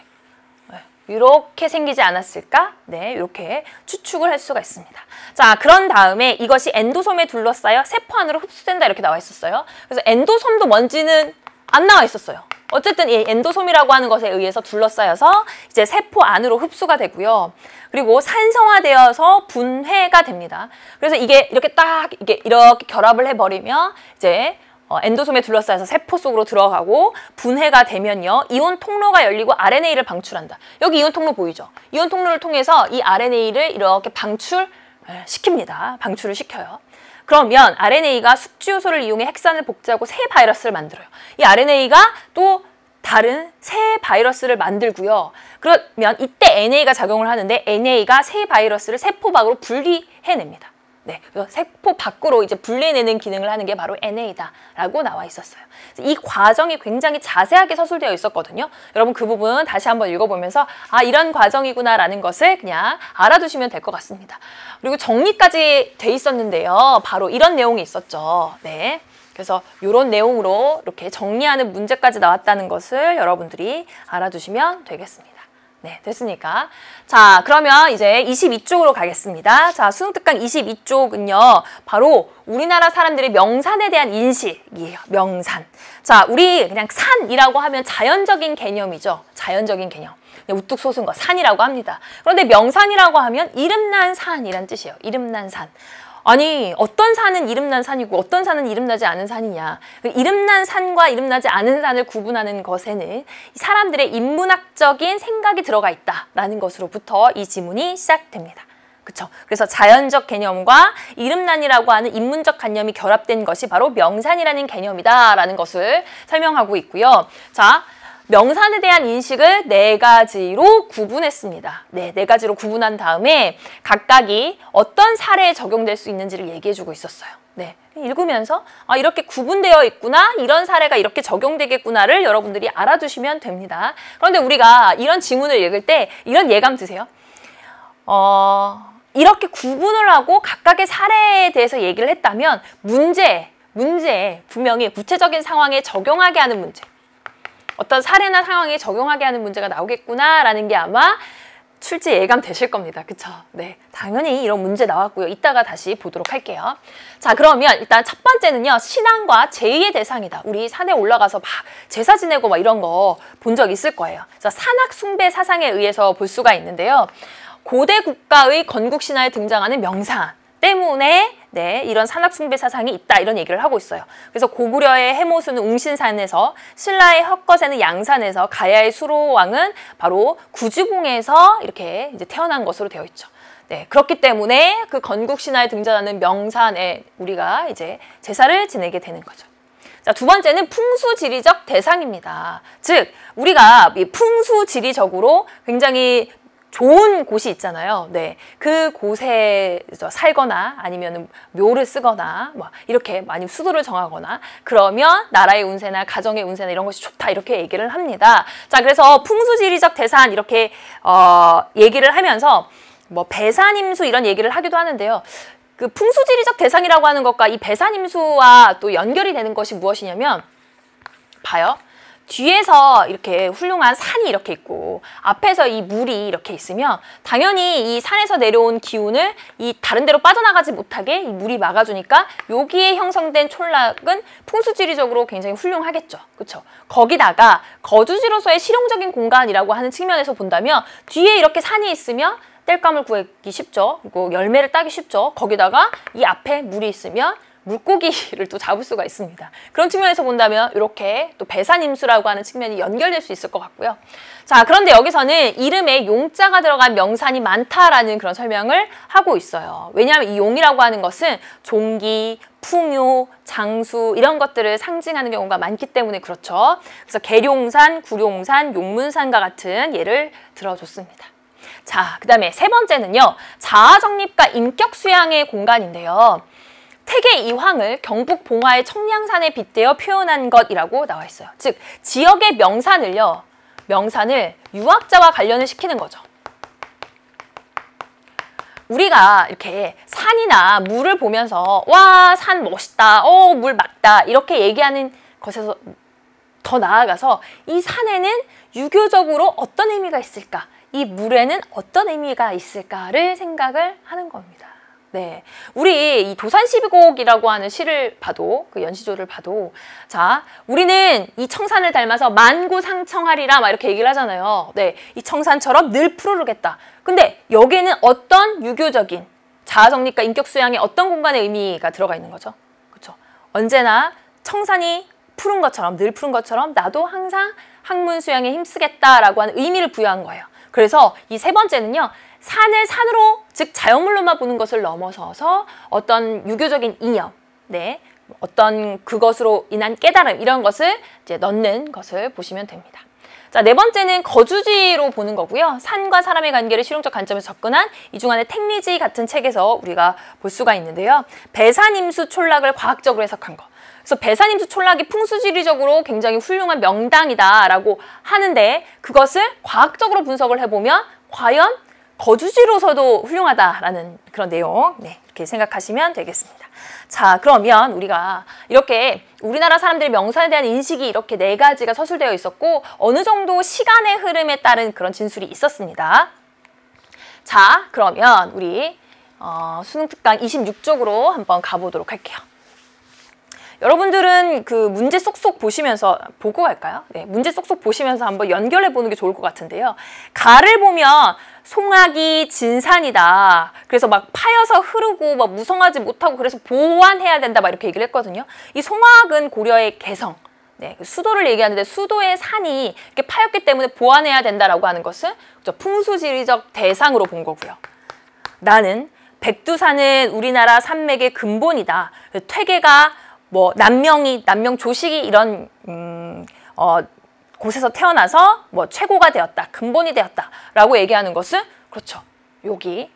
이렇게 생기지 않았을까? 네, 이렇게 추측을 할 수가 있습니다. 자, 그런 다음에 이것이 엔도솜에 둘러싸여 세포 안으로 흡수된다 이렇게 나와 있었어요. 그래서 엔도솜도 뭔지는 안 나와 있었어요. 어쨌든 이 엔도솜이라고 하는 것에 의해서 둘러싸여서 이제 세포 안으로 흡수가 되고요. 그리고 산성화되어서 분해가 됩니다. 그래서 이게 이렇게 딱 이렇게 결합을 해버리면 이제 엔도솜에 둘러싸여서 세포 속으로 들어가고 분해가 되면요. 이온 통로가 열리고 RNA를 방출한다. 여기 이온 통로 보이죠? 이온 통로를 통해서 이 RNA를 이렇게 방출시킵니다. 방출을 시켜요. 그러면 RNA가 숙주요소를 이용해 핵산을 복제하고 새 바이러스를 만들어요. 이 RNA가 또 다른 새 바이러스를 만들고요. 그러면 이때 NA가 작용을 하는데 NA가 새 바이러스를 세포 밖으로 분리해냅니다. 네, 그래서 세포 밖으로 이제 분리해내는 기능을 하는 게 바로 NA다라고 나와 있었어요. 이 과정이 굉장히 자세하게 서술되어 있었거든요. 여러분 그 부분 다시 한번 읽어보면서 아 이런 과정이구나라는 것을 그냥 알아두시면 될 것 같습니다. 그리고 정리까지 돼 있었는데요. 바로 이런 내용이 있었죠. 네. 그래서 이런 내용으로 이렇게 정리하는 문제까지 나왔다는 것을 여러분들이 알아두시면 되겠습니다. 네, 됐으니까. 자, 그러면 이제 22쪽으로 가겠습니다. 자, 수능특강 22쪽은요, 바로 우리나라 사람들의 명산에 대한 인식이에요. 명산. 자, 우리 그냥 산이라고 하면 자연적인 개념이죠. 자연적인 개념. 우뚝 솟은 거, 산이라고 합니다. 그런데 명산이라고 하면 이름난 산이란 뜻이에요. 이름난 산. 아니 어떤 산은 이름난 산이고 어떤 산은 이름나지 않은 산이냐. 이름난 산과 이름나지 않은 산을 구분하는 것에는 사람들의 인문학적인 생각이 들어가 있다라는 것으로부터 이 지문이 시작됩니다. 그쵸? 그래서 자연적 개념과 이름난이라고 하는 인문적 관념이 결합된 것이 바로 명산이라는 개념이다라는 것을 설명하고 있고요. 자, 명산에 대한 인식을 네 가지로 구분했습니다. 네 가지로 구분한 다음에 각각이 어떤 사례에 적용될 수 있는지를 얘기해주고 있었어요. 네, 읽으면서 아 이렇게 구분되어 있구나, 이런 사례가 이렇게 적용되겠구나를 여러분들이 알아두시면 됩니다. 그런데 우리가 이런 지문을 읽을 때 이런 예감 드세요? 이렇게 구분을 하고 각각의 사례에 대해서 얘기를 했다면 문제에 분명히 구체적인 상황에 적용하게 하는 문제, 어떤 사례나 상황에 적용하게 하는 문제가 나오겠구나라는 게 아마 출제 예감되실 겁니다. 그쵸? 네, 당연히 이런 문제 나왔고요. 이따가 다시 보도록 할게요. 자, 그러면 일단 첫 번째는요. 신앙과 제의의 대상이다. 우리 산에 올라가서 막 제사 지내고 막 이런 거 본 적 있을 거예요. 자, 산악 숭배 사상에 의해서 볼 수가 있는데요. 고대 국가의 건국 신화에 등장하는 명산 때문에 네, 이런 산악 숭배 사상이 있다 이런 얘기를 하고 있어요. 그래서 고구려의 해모수는 웅신산에서, 신라의 헛것에는 양산에서, 가야의 수로왕은 바로 구주봉에서 이렇게 이제 태어난 것으로 되어 있죠. 네, 그렇기 때문에 그 건국 신화에 등장하는 명산에 우리가 이제 제사를 지내게 되는 거죠. 자, 두 번째는 풍수지리적 대상입니다. 즉, 우리가 풍수지리적으로 굉장히 좋은 곳이 있잖아요. 네, 그 곳에 살거나 아니면 묘를 쓰거나 뭐 이렇게 많이 수도를 정하거나 그러면 나라의 운세나 가정의 운세나 이런 것이 좋다 이렇게 얘기를 합니다. 자, 그래서 풍수지리적 대산 이렇게 얘기를 하면서 뭐 배산임수 이런 얘기를 하기도 하는데요. 그 풍수지리적 대상이라고 하는 것과 이 배산임수와 또 연결이 되는 것이 무엇이냐면 봐요. 뒤에서 이렇게 훌륭한 산이 이렇게 있고 앞에서 이 물이 이렇게 있으면 당연히 이 산에서 내려온 기운을 이 다른 데로 빠져나가지 못하게 이 물이 막아주니까 여기에 형성된 촌락은 풍수지리적으로 굉장히 훌륭하겠죠. 그렇죠? 거기다가 거주지로서의 실용적인 공간이라고 하는 측면에서 본다면 뒤에 이렇게 산이 있으면 땔감을 구하기 쉽죠. 그리고 열매를 따기 쉽죠. 거기다가 이 앞에 물이 있으면 물고기를 또 잡을 수가 있습니다. 그런 측면에서 본다면 이렇게 또 배산임수라고 하는 측면이 연결될 수 있을 것 같고요. 자, 그런데 여기서는 이름에 용자가 들어간 명산이 많다라는 그런 설명을 하고 있어요. 왜냐하면 이 용이라고 하는 것은 종기, 풍요, 장수 이런 것들을 상징하는 경우가 많기 때문에 그렇죠. 그래서 계룡산, 구룡산, 용문산과 같은 예를 들어줬습니다. 자, 그 다음에 세 번째는요. 자아정립과 인격수양의 공간인데요. 태계 이황을 경북 봉화의 청량산에 빗대어 표현한 것이라고 나와 있어요. 즉 지역의 명산을 유학자와 관련을 시키는 거죠. 우리가 이렇게 산이나 물을 보면서 와, 산 멋있다, 물 맑다 이렇게 얘기하는 것에서 더 나아가서 이 산에는 유교적으로 어떤 의미가 있을까, 이 물에는 어떤 의미가 있을까를 생각을 하는 겁니다. 네, 우리 이 도산시비곡이라고 하는 시를 봐도, 그 연시조를 봐도, 자, 우리는 이 청산을 닮아서 만구상청하리라 막 이렇게 얘기를 하잖아요. 네, 이 청산처럼 늘 푸르르겠다. 근데 여기에는 어떤 유교적인 자아정립과 인격수양의 어떤 공간의 의미가 들어가 있는 거죠. 그렇죠? 언제나 청산이 푸른 것처럼, 늘 푸른 것처럼 나도 항상 학문수양에 힘쓰겠다라고 하는 의미를 부여한 거예요. 그래서 이 세 번째는요. 산을 산으로, 즉 자연물로만 보는 것을 넘어서서 어떤 유교적인 이념, 네, 어떤 그것으로 인한 깨달음 이런 것을 이제 넣는 것을 보시면 됩니다. 자, 네 번째는 거주지로 보는 거고요. 산과 사람의 관계를 실용적 관점에서 접근한 이중환의 택리지 같은 책에서 우리가 볼 수가 있는데요. 배산임수 촌락을 과학적으로 해석한 거. 그래서 배산임수 촌락이 풍수지리적으로 굉장히 훌륭한 명당이다라고 하는데 그것을 과학적으로 분석을 해보면 과연 거주지로서도 훌륭하다라는 그런 내용, 네, 이렇게 생각하시면 되겠습니다. 자, 그러면 우리가 이렇게 우리나라 사람들의 명산에 대한 인식이 이렇게 네 가지가 서술되어 있었고 어느 정도 시간의 흐름에 따른 그런 진술이 있었습니다. 자, 그러면 우리 수능특강 26쪽으로 한번 가보도록 할게요. 여러분들은 그 문제 쏙쏙 보시면서 보고 갈까요? 네, 문제 쏙쏙 보시면서 한번 연결해 보는 게 좋을 것 같은데요. 가를 보면 송악이 진산이다. 그래서 막 파여서 흐르고 막 무성하지 못하고 그래서 보완해야 된다 막 이렇게 얘기를 했거든요. 이 송악은 고려의 개성, 네, 수도를 얘기하는데 수도의 산이 이렇게 파였기 때문에 보완해야 된다라고 하는 것은 풍수지리적 대상으로 본 거고요. 나는 백두산은 우리나라 산맥의 근본이다. 퇴계가 뭐 남명 조식이 이런 곳에서 태어나서 뭐 최고가 되었다, 근본이 되었다라고 얘기하는 것은 그렇죠. 여기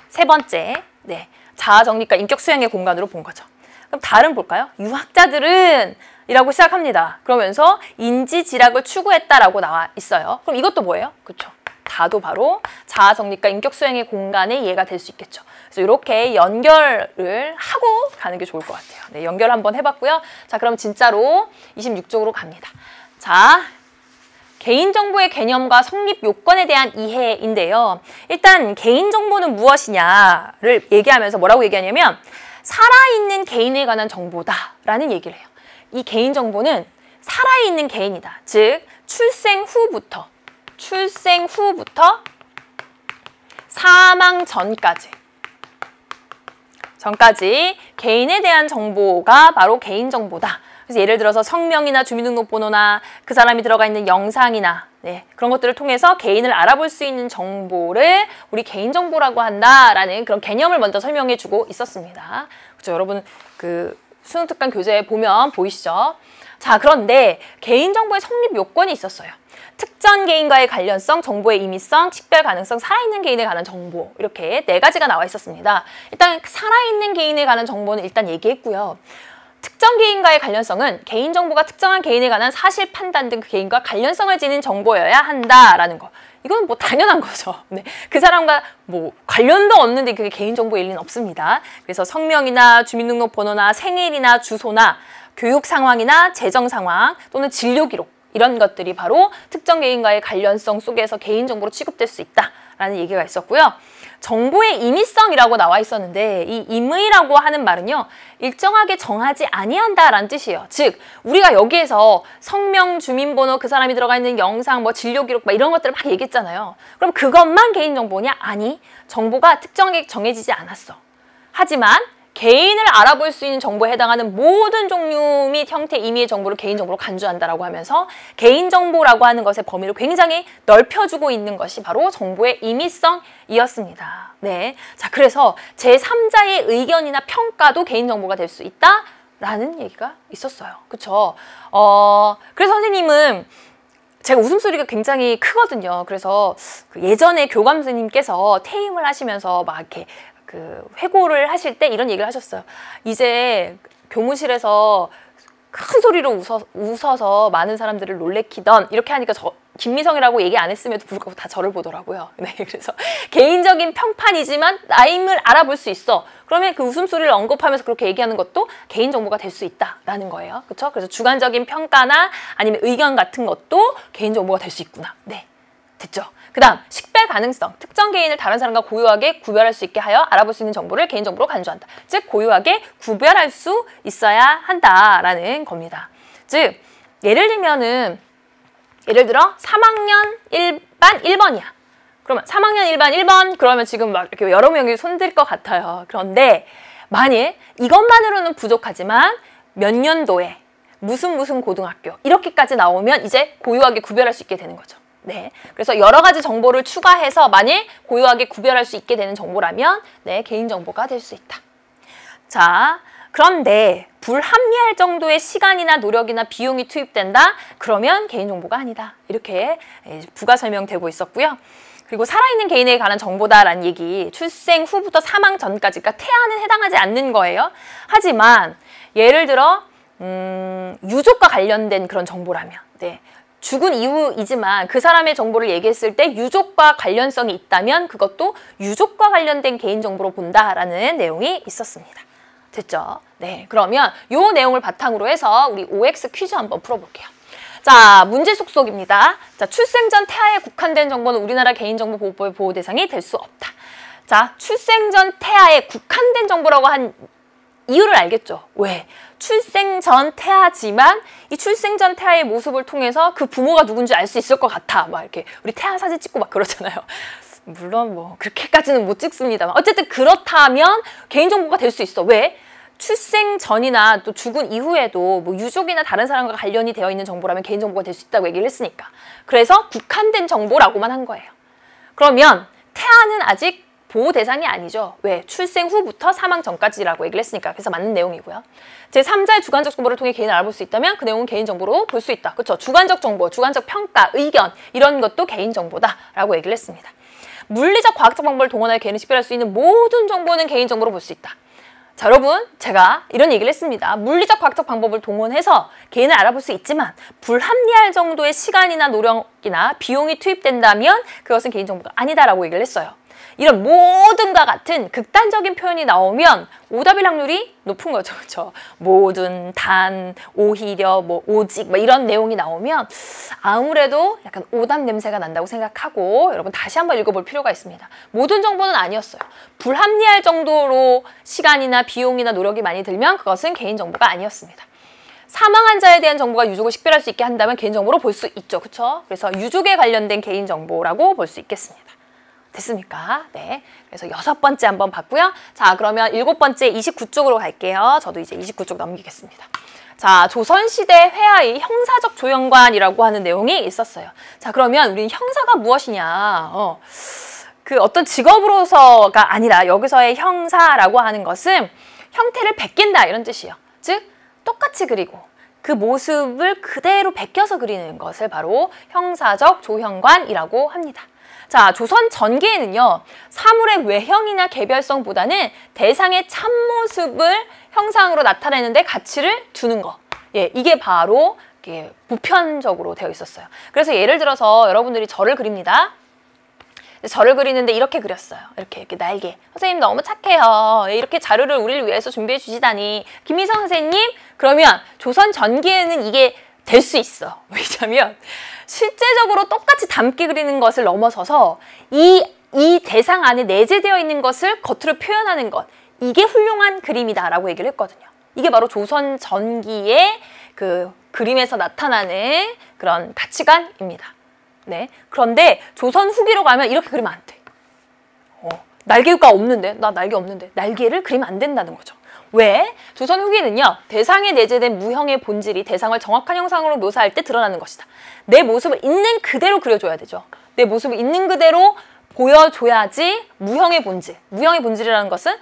세 번째, 네, 자아정립과 인격수양의 공간으로 본 거죠. 그럼 다른 볼까요? 유학자들은 이라고 시작합니다. 그러면서 인지지락을 추구했다라고 나와 있어요. 그럼 이것도 뭐예요? 그렇죠. 다도 바로 자아정립과 인격수양의 공간의 이해가 될 수 있겠죠. 그래서 이렇게 연결을 하고 가는 게 좋을 것 같아요. 네, 연결 한번 해봤고요. 자, 그럼 진짜로 26쪽으로 갑니다. 자, 개인정보의 개념과 성립 요건에 대한 이해인데요. 일단 개인정보는 무엇이냐를 얘기하면서 뭐라고 얘기하냐면 살아있는 개인에 관한 정보다라는 얘기를 해요. 이 개인정보는 살아있는 개인이다. 즉 출생 후부터 사망 전까지 개인에 대한 정보가 바로 개인정보다. 그래서 예를 들어서 성명이나 주민등록번호나 그 사람이 들어가 있는 영상이나 네, 그런 것들을 통해서 개인을 알아볼 수 있는 정보를 우리 개인정보라고 한다라는 그런 개념을 먼저 설명해주고 있었습니다. 그렇죠? 여러분 그 수능특강 교재 보면 보이시죠? 자, 그런데 개인정보의 성립 요건이 있었어요. 특정 개인과의 관련성, 정보의 임의성, 식별 가능성, 살아있는 개인에 관한 정보 이렇게 네 가지가 나와 있었습니다. 일단 살아있는 개인에 관한 정보는 일단 얘기했고요. 특정 개인과의 관련성은 개인정보가 특정한 개인에 관한 사실 판단 등 그 개인과 관련성을 지닌 정보여야 한다라는 거. 이건 뭐 당연한 거죠. 네. 그 사람과 뭐 관련도 없는데 그게 개인정보일 리는 없습니다. 그래서 성명이나 주민등록번호나 생일이나 주소나 교육 상황이나 재정 상황 또는 진료 기록 이런 것들이 바로 특정 개인과의 관련성 속에서 개인정보로 취급될 수 있다라는 얘기가 있었고요. 정보의 임의성이라고 나와 있었는데 이 임의라고 하는 말은요. 일정하게 정하지 아니한다라는 뜻이에요. 즉 우리가 여기에서 성명, 주민번호, 그 사람이 들어가 있는 영상, 뭐 진료기록 막 이런 것들을 막 얘기했잖아요. 그럼 그것만 개인정보냐? 아니, 정보가 특정하게 정해지지 않았어. 하지만 개인을 알아볼 수 있는 정보에 해당하는 모든 종류 및 형태, 임의의 정보를 개인정보로 간주한다라고 하면서 개인정보라고 하는 것의 범위를 굉장히 넓혀주고 있는 것이 바로 정보의 임의성이었습니다. 네, 자 그래서 제3자의 의견이나 평가도 개인정보가 될 수 있다라는 얘기가 있었어요. 그쵸? 그래서 선생님은 제가 웃음소리가 굉장히 크거든요. 그래서 예전에 교감 선생님께서 퇴임을 하시면서 막 이렇게 회고를 하실 때 이런 얘기를 하셨어요. 이제 교무실에서 큰 소리로 웃어서 많은 사람들을 놀래키던 이렇게 하니까 김미성이라고 얘기 안 했음에도 불구하고 다 저를 보더라고요. 네, 그래서 개인적인 평판이지만 나임을 알아볼 수 있어. 그러면 그 웃음소리를 언급하면서 그렇게 얘기하는 것도 개인정보가 될 수 있다라는 거예요. 그렇죠? 그래서 주관적인 평가나 아니면 의견 같은 것도 개인정보가 될 수 있구나. 네, 됐죠? 그 다음 식별 가능성, 특정 개인을 다른 사람과 고유하게 구별할 수 있게 하여 알아볼 수 있는 정보를 개인정보로 간주한다. 즉 고유하게 구별할 수 있어야 한다라는 겁니다. 즉 예를 들면은 예를 들어 3학년 1반 1번이야. 그러면 3학년 1반 1번 그러면 지금 막 이렇게 여러 명이 손들 것 같아요. 그런데 만일 이것만으로는 부족하지만 몇 년도에 무슨 고등학교 이렇게까지 나오면 이제 고유하게 구별할 수 있게 되는 거죠. 네, 그래서 여러 가지 정보를 추가해서 만일 고유하게 구별할 수 있게 되는 정보라면 네, 개인정보가 될 수 있다. 자, 그런데 불합리할 정도의 시간이나 노력이나 비용이 투입된다? 그러면 개인정보가 아니다. 이렇게 부가 설명되고 있었고요. 그리고 살아있는 개인에게 관한 정보다라는 얘기, 출생 후부터 사망 전까지가 태아는 해당하지 않는 거예요. 하지만 예를 들어 유족과 관련된 그런 정보라면 네. 죽은 이후이지만 그 사람의 정보를 얘기했을 때 유족과 관련성이 있다면 그것도 유족과 관련된 개인정보로 본다라는 내용이 있었습니다. 됐죠? 네, 그러면 이 내용을 바탕으로 해서 우리 OX 퀴즈 한번 풀어볼게요. 자, 문제 속속입니다. 자, 출생 전 태아에 국한된 정보는 우리나라 개인정보보호법의 보호 대상이 될 수 없다. 자, 출생 전 태아에 국한된 정보라고 한 이유를 알겠죠? 왜? 출생 전 태아지만 이 출생 전 태아의 모습을 통해서 그 부모가 누군지 알 수 있을 것 같아. 막 이렇게 우리 태아 사진 찍고 막 그러잖아요. 물론 뭐 그렇게까지는 못 찍습니다만 어쨌든 그렇다면 개인정보가 될 수 있어. 왜? 출생 전이나 또 죽은 이후에도 뭐 유족이나 다른 사람과 관련이 되어 있는 정보라면 개인정보가 될 수 있다고 얘기를 했으니까. 그래서 국한된 정보라고만 한 거예요. 그러면 태아는 아직 보호 대상이 아니죠. 왜? 출생 후부터 사망 전까지라고 얘기를 했으니까. 그래서 맞는 내용이고요. 제3자의 주관적 정보를 통해 개인을 알아볼 수 있다면 그 내용은 개인정보로 볼 수 있다. 그렇죠? 주관적 정보, 주관적 평가, 의견 이런 것도 개인정보다라고 얘기를 했습니다. 물리적, 과학적 방법을 동원하여 개인을 식별할 수 있는 모든 정보는 개인정보로 볼 수 있다. 자, 여러분 제가 이런 얘기를 했습니다. 물리적, 과학적 방법을 동원해서 개인을 알아볼 수 있지만 불합리할 정도의 시간이나 노력이나 비용이 투입된다면 그것은 개인정보가 아니다라고 얘기를 했어요. 이런 모든과 같은 극단적인 표현이 나오면 오답일 확률이 높은 거죠. 그렇죠? 모든, 단, 오히려, 뭐 오직 뭐 이런 내용이 나오면 아무래도 약간 오답 냄새가 난다고 생각하고 여러분 다시 한번 읽어볼 필요가 있습니다. 모든 정보는 아니었어요. 불합리할 정도로 시간이나 비용이나 노력이 많이 들면 그것은 개인정보가 아니었습니다. 사망한 자에 대한 정보가 유족을 식별할 수 있게 한다면 개인정보로 볼 수 있죠. 그렇죠? 그래서 유족에 관련된 개인정보라고 볼 수 있겠습니다. 됐습니까? 네. 그래서 6번째 한번 봤고요. 자, 그러면 7번째 29쪽으로 갈게요. 저도 이제 29쪽 넘기겠습니다. 자, 조선시대 회화의 형사적 조형관이라고 하는 내용이 있었어요. 자, 그러면 우리는 형사가 무엇이냐? 그 어떤 직업으로서가 아니라 여기서의 형사라고 하는 것은 형태를 베낀다 이런 뜻이에요. 즉, 똑같이 그리고 그 모습을 그대로 베껴서 그리는 것을 바로 형사적 조형관이라고 합니다. 자, 조선 전기에는요, 사물의 외형이나 개별성보다는 대상의 참모습을 형상으로 나타내는데 가치를 두는 거. 예, 이게 바로 보편적으로 되어 있었어요. 그래서 예를 들어서 여러분들이 절을 그립니다. 절을 그리는데 이렇게 그렸어요. 이렇게 날개. 선생님 너무 착해요. 이렇게 자료를 우리를 위해서 준비해 주시다니. 김미성 선생님, 그러면 조선 전기에는 이게 될 수 있어. 왜냐면 실제적으로 똑같이 닮게 그리는 것을 넘어서서 이 이 대상 안에 내재되어 있는 것을 겉으로 표현하는 것, 이게 훌륭한 그림이다라고 얘기를 했거든요. 이게 바로 조선 전기의 그 그림에서 나타나는 그런 가치관입니다. 네. 그런데 조선 후기로 가면 이렇게 그리면 안 돼. 날개가 없는데? 나 날개 없는데. 날개를 그리면 안 된다는 거죠. 왜? 조선 후기는요, 대상에 내재된 무형의 본질이 대상을 정확한 형상으로 묘사할 때 드러나는 것이다. 내 모습을 있는 그대로 그려줘야 되죠. 내 모습을 있는 그대로 보여줘야지 무형의 본질. 무형의 본질이라는 것은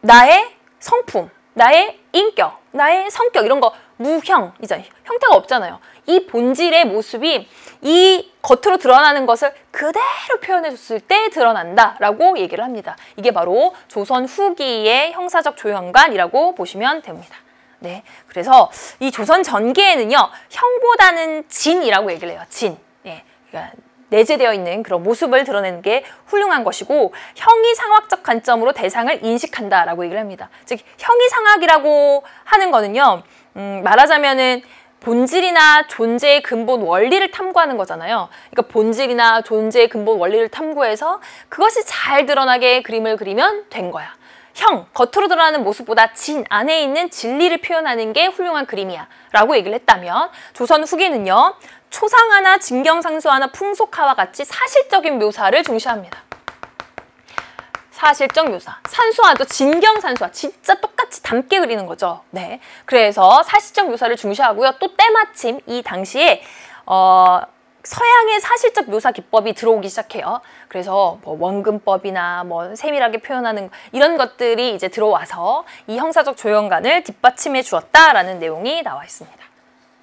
나의 성품, 나의 인격, 나의 성격 이런 거 무형이잖아요. 형태가 없잖아요. 이 본질의 모습이 이 겉으로 드러나는 것을 그대로 표현해줬을 때 드러난다라고 얘기를 합니다. 이게 바로 조선 후기의 형사적 조형관이라고 보시면 됩니다. 네, 그래서 이 조선 전기에는요, 형보다는 진이라고 얘기를 해요. 진. 네, 그러니까 내재되어 있는 그런 모습을 드러내는 게 훌륭한 것이고, 형이상학적 관점으로 대상을 인식한다라고 얘기를 합니다. 즉, 형이상학이라고 하는 거는요, 말하자면은 본질이나 존재의 근본 원리를 탐구하는 거잖아요. 그러니까 본질이나 존재의 근본 원리를 탐구해서 그것이 잘 드러나게 그림을 그리면 된 거야. 형, 겉으로 드러나는 모습보다 진, 안에 있는 진리를 표현하는 게 훌륭한 그림이야 라고 얘기를 했다면, 조선 후기는요, 초상화나 진경상수화나 풍속화와 같이 사실적인 묘사를 중시합니다. 사실적 묘사. 산수화도 진경산수화. 진짜 똑같이 닮게 그리는 거죠. 네. 그래서 사실적 묘사를 중시하고요. 또 때마침 이 당시에 서양의 사실적 묘사 기법이 들어오기 시작해요. 그래서 뭐 원근법이나 뭐 세밀하게 표현하는 이런 것들이 이제 들어와서 이 형사적 조형관을 뒷받침해 주었다라는 내용이 나와 있습니다.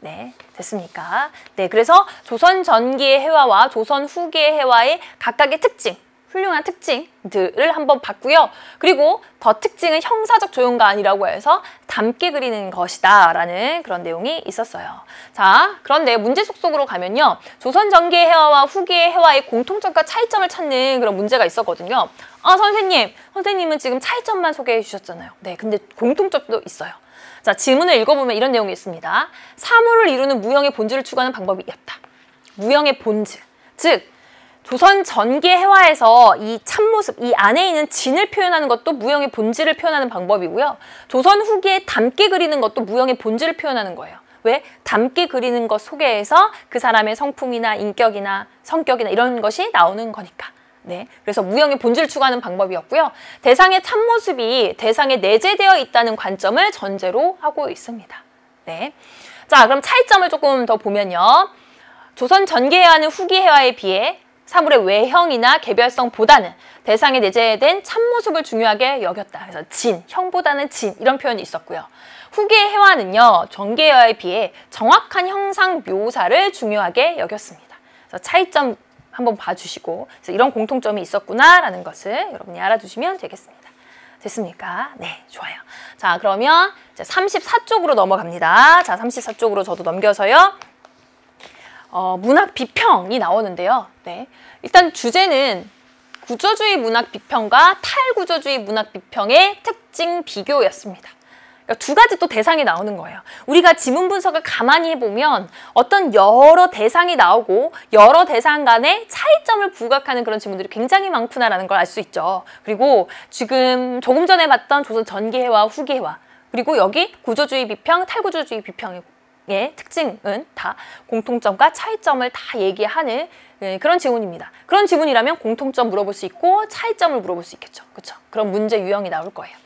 네, 됐습니까? 네, 그래서 조선 전기의 해화와 조선 후기의 해화의 각각의 특징, 훌륭한 특징들을 한번 봤고요. 그리고 더 특징은 형사적 조형관이라고 해서 닮게 그리는 것이다 라는 그런 내용이 있었어요. 자, 그런데 문제 속속으로 가면요, 조선 전기의 해화와 후기의 해화의 공통점과 차이점을 찾는 그런 문제가 있었거든요. 아, 선생님은 지금 차이점만 소개해 주셨잖아요. 네, 근데 공통점도 있어요. 자, 지문을 읽어보면 이런 내용이 있습니다. 사물을 이루는 무형의 본질을 추구하는 방법이었다. 무형의 본질, 즉 조선 전기의 해화에서 이 참모습, 이 안에 있는 진을 표현하는 것도 무형의 본질을 표현하는 방법이고요. 조선 후기에 닮게 그리는 것도 무형의 본질을 표현하는 거예요. 왜? 닮게 그리는 것 속에서 그 사람의 성품이나 인격이나 성격이나 이런 것이 나오는 거니까. 네, 그래서 무형의 본질을 추구하는 방법이었고요. 대상의 참모습이 대상에 내재되어 있다는 관점을 전제로 하고 있습니다. 네, 자, 그럼 차이점을 조금 더 보면요. 조선 전기해화는 후기해화에 비해 사물의 외형이나 개별성보다는 대상에 내재된 참모습을 중요하게 여겼다. 그래서 진, 형보다는 진 이런 표현이 있었고요. 후기의 해화는요, 전기해화에 비해 정확한 형상 묘사를 중요하게 여겼습니다. 그래서 차이점 한번 봐주시고, 그래서 이런 공통점이 있었구나라는 것을 여러분이 알아두시면 되겠습니다. 됐습니까? 네, 좋아요. 자, 그러면 이제 34쪽으로 넘어갑니다. 자, 34쪽으로 저도 넘겨서요. 문학 비평이 나오는데요. 네, 일단 주제는 구조주의 문학 비평과 탈구조주의 문학 비평의 특징 비교였습니다. 그러니까 두 가지 또 대상이 나오는 거예요. 우리가 지문 분석을 가만히 해보면 어떤 여러 대상이 나오고 여러 대상 간의 차이점을 부각하는 그런 지문들이 굉장히 많구나라는 걸 알 수 있죠. 그리고 지금 조금 전에 봤던 조선 전기해화, 후기해화, 그리고 여기 구조주의 비평, 탈구조주의 비평의 특징은 다 공통점과 차이점을 다 얘기하는 그런 지문입니다. 그런 지문이라면 공통점 물어볼 수 있고 차이점을 물어볼 수 있겠죠. 그렇죠? 그런 문제 유형이 나올 거예요.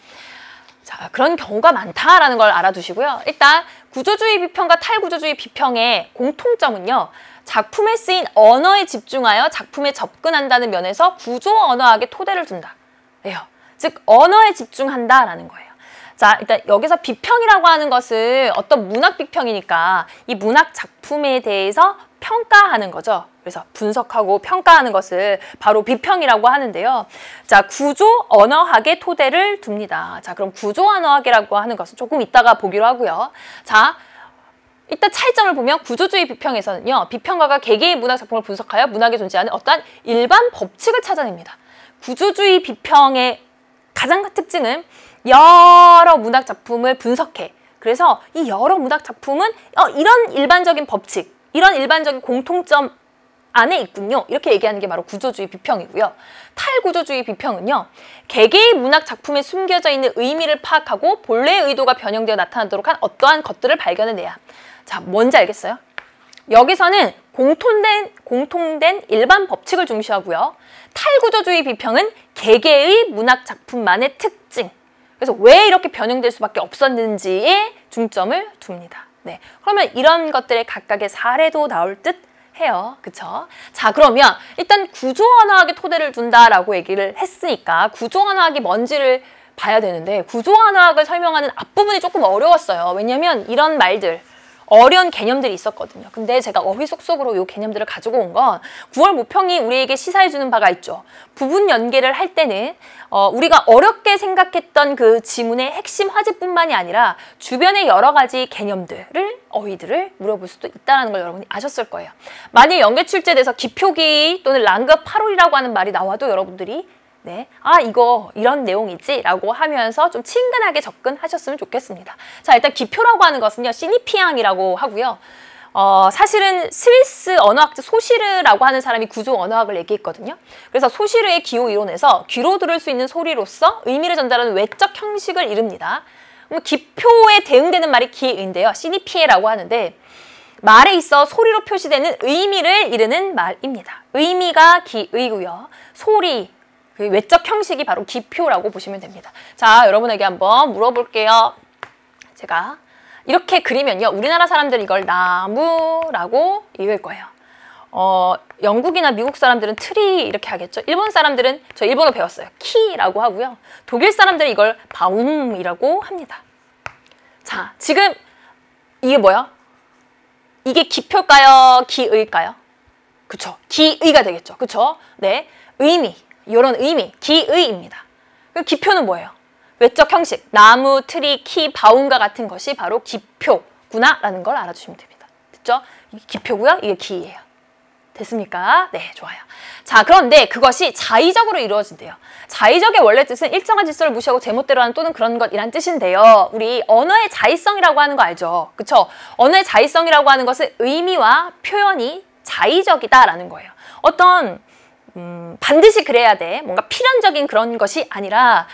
자, 그런 경우가 많다라는 걸 알아두시고요. 일단 구조주의 비평과 탈구조주의 비평의 공통점은요, 작품에 쓰인 언어에 집중하여 작품에 접근한다는 면에서 구조 언어학에 토대를 둔다. 예요. 즉 언어에 집중한다라는 거예요. 자, 일단 여기서 비평이라고 하는 것은 어떤 문학 비평이니까 이 문학 작품에 대해서 평가하는 거죠. 그래서 분석하고 평가하는 것을 바로 비평이라고 하는데요. 자, 구조 언어학의 토대를 둡니다. 자, 그럼 구조 언어학이라고 하는 것은 조금 이따가 보기로 하고요. 자, 일단 차이점을 보면 구조주의 비평에서는요, 비평가가 개개의 문학 작품을 분석하여 문학에 존재하는 어떠한 일반 법칙을 찾아냅니다. 구조주의 비평의 가장 큰 특징은 여러 문학 작품을 분석해. 그래서 이 여러 문학 작품은 이런 일반적인 법칙, 이런 일반적인 공통점을 안에 있군요. 이렇게 얘기하는 게 바로 구조주의 비평이고요. 탈구조주의 비평은요. 개개의 문학 작품에 숨겨져 있는 의미를 파악하고 본래의 의도가 변형되어 나타나도록 한 어떠한 것들을 발견해내야. 자, 뭔지 알겠어요? 여기서는 공통된 일반 법칙을 중시하고요. 탈구조주의 비평은 개개의 문학 작품만의 특징. 그래서 왜 이렇게 변형될 수밖에 없었는지에 중점을 둡니다. 네, 그러면 이런 것들의 각각의 사례도 나올 듯 해요. 그쵸? 자, 그러면 일단 구조언어학에 토대를 둔다라고 얘기를 했으니까 구조언어학이 뭔지를 봐야 되는데 구조언어학을 설명하는 앞부분이 조금 어려웠어요. 왜냐면 이런 말들, 어려운 개념들이 있었거든요. 근데 제가 어휘속속으로 이 개념들을 가지고 온 건 9월 모평이 우리에게 시사해주는 바가 있죠. 부분 연계를 할 때는 우리가 어렵게 생각했던 그 지문의 핵심 화제뿐만이 아니라 주변의 여러 가지 개념들을, 어휘들을 물어볼 수도 있다는 걸 여러분이 아셨을 거예요. 만일 연계 출제돼서 기표기 또는 랑그 파롤이라고 하는 말이 나와도 여러분들이 네, 아 이거 이런 내용이지 라고 하면서 좀 친근하게 접근하셨으면 좋겠습니다. 자, 일단 기표라고 하는 것은요 시니피앙이라고 하고요. 사실은 스위스 언어학자 소시르라고 하는 사람이 구조 언어학을 얘기했거든요. 그래서 소시르의 기호 이론에서 귀로 들을 수 있는 소리로서 의미를 전달하는 외적 형식을 이릅니다. 기표에 대응되는 말이 기인데요. 시니피에라고 하는데 말에 있어 소리로 표시되는 의미를 이르는 말입니다. 의미가 기의고요. 소리, 그 외적 형식이 바로 기표라고 보시면 됩니다. 자, 여러분에게 한번 물어볼게요. 제가 이렇게 그리면요. 우리나라 사람들은 이걸 나무라고 읽을 거예요. 영국이나 미국 사람들은 트리 이렇게 하겠죠. 일본 사람들은, 저 일본어 배웠어요. 키라고 하고요. 독일 사람들은 이걸 바움이라고 합니다. 자, 지금 이게 뭐야? 이게 기표일까요? 기의일까요? 그쵸. 기의가 되겠죠. 그쵸? 네. 의미. 이런 의미, 기의입니다. 기표는 뭐예요? 외적 형식, 나무, 트리, 키, 바움과 같은 것이 바로 기표구나라는 걸 알아주시면 됩니다. 됐죠? 이게 기표고요, 이게 기예요. 됐습니까? 네, 좋아요. 자, 그런데 그것이 자의적으로 이루어진대요. 자의적의 원래 뜻은 일정한 질서를 무시하고 제멋대로 하는 또는 그런 것이란 뜻인데요. 우리 언어의 자의성이라고 하는 거 알죠? 그쵸? 언어의 자의성이라고 하는 것은 의미와 표현이 자의적이다라는 거예요. 어떤 반드시 그래야 돼. 뭔가 필연적인 그런 것이 아니라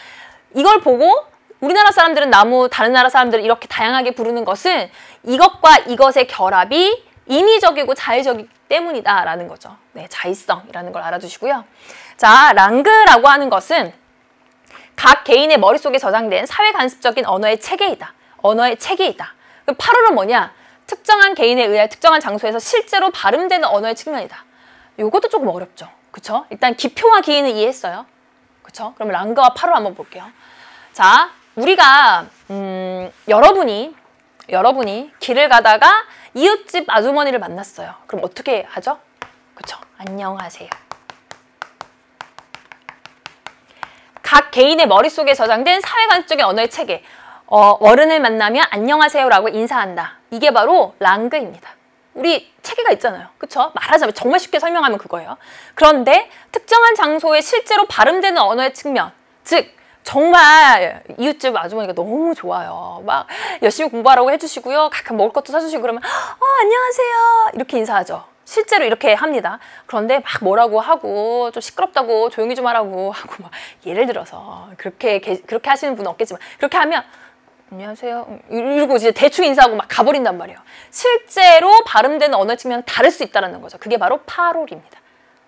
이걸 보고 우리나라 사람들은 나무, 다른 나라 사람들은 이렇게 다양하게 부르는 것은 이것과 이것의 결합이 임의적이고 자의적이기 때문이다라는 거죠. 네, 자의성이라는 걸 알아주시고요. 자, 랑그라고 하는 것은 각 개인의 머릿속에 저장된 사회간습적인 언어의 체계이다. 언어의 체계이다. 파롤은 뭐냐? 특정한 개인에 의해 특정한 장소에서 실제로 발음되는 언어의 측면이다. 이것도 조금 어렵죠. 그쵸? 일단 기표와 기인은 이해했어요. 그쵸? 그럼 랑그와 파롤 한번 볼게요. 자, 우리가 여러분이 길을 가다가 이웃집 아주머니를 만났어요. 그럼 어떻게 하죠? 그쵸? 안녕하세요. 각 개인의 머릿속에 저장된 사회관적인 언어의 체계. 어른을 만나면 안녕하세요라고 인사한다. 이게 바로 랑그입니다. 우리 체계가 있잖아요. 그쵸? 말하자면 정말 쉽게 설명하면 그거예요. 그런데 특정한 장소에 실제로 발음되는 언어의 측면, 즉 정말 이웃집 아주머니가 너무 좋아요. 막 열심히 공부하라고 해주시고요. 가끔 먹을 것도 사주시고 그러면 안녕하세요 이렇게 인사하죠. 실제로 이렇게 합니다. 그런데 막 뭐라고 하고 좀 시끄럽다고 조용히 좀 하라고 하고 막 예를 들어서 그렇게 하시는 분은 없겠지만 그렇게 하면 안녕하세요 이러고 이제 대충 인사하고 막 가버린단 말이에요. 실제로 발음되는 언어 측면은 다를 수 있다는 거죠. 그게 바로 파롤입니다.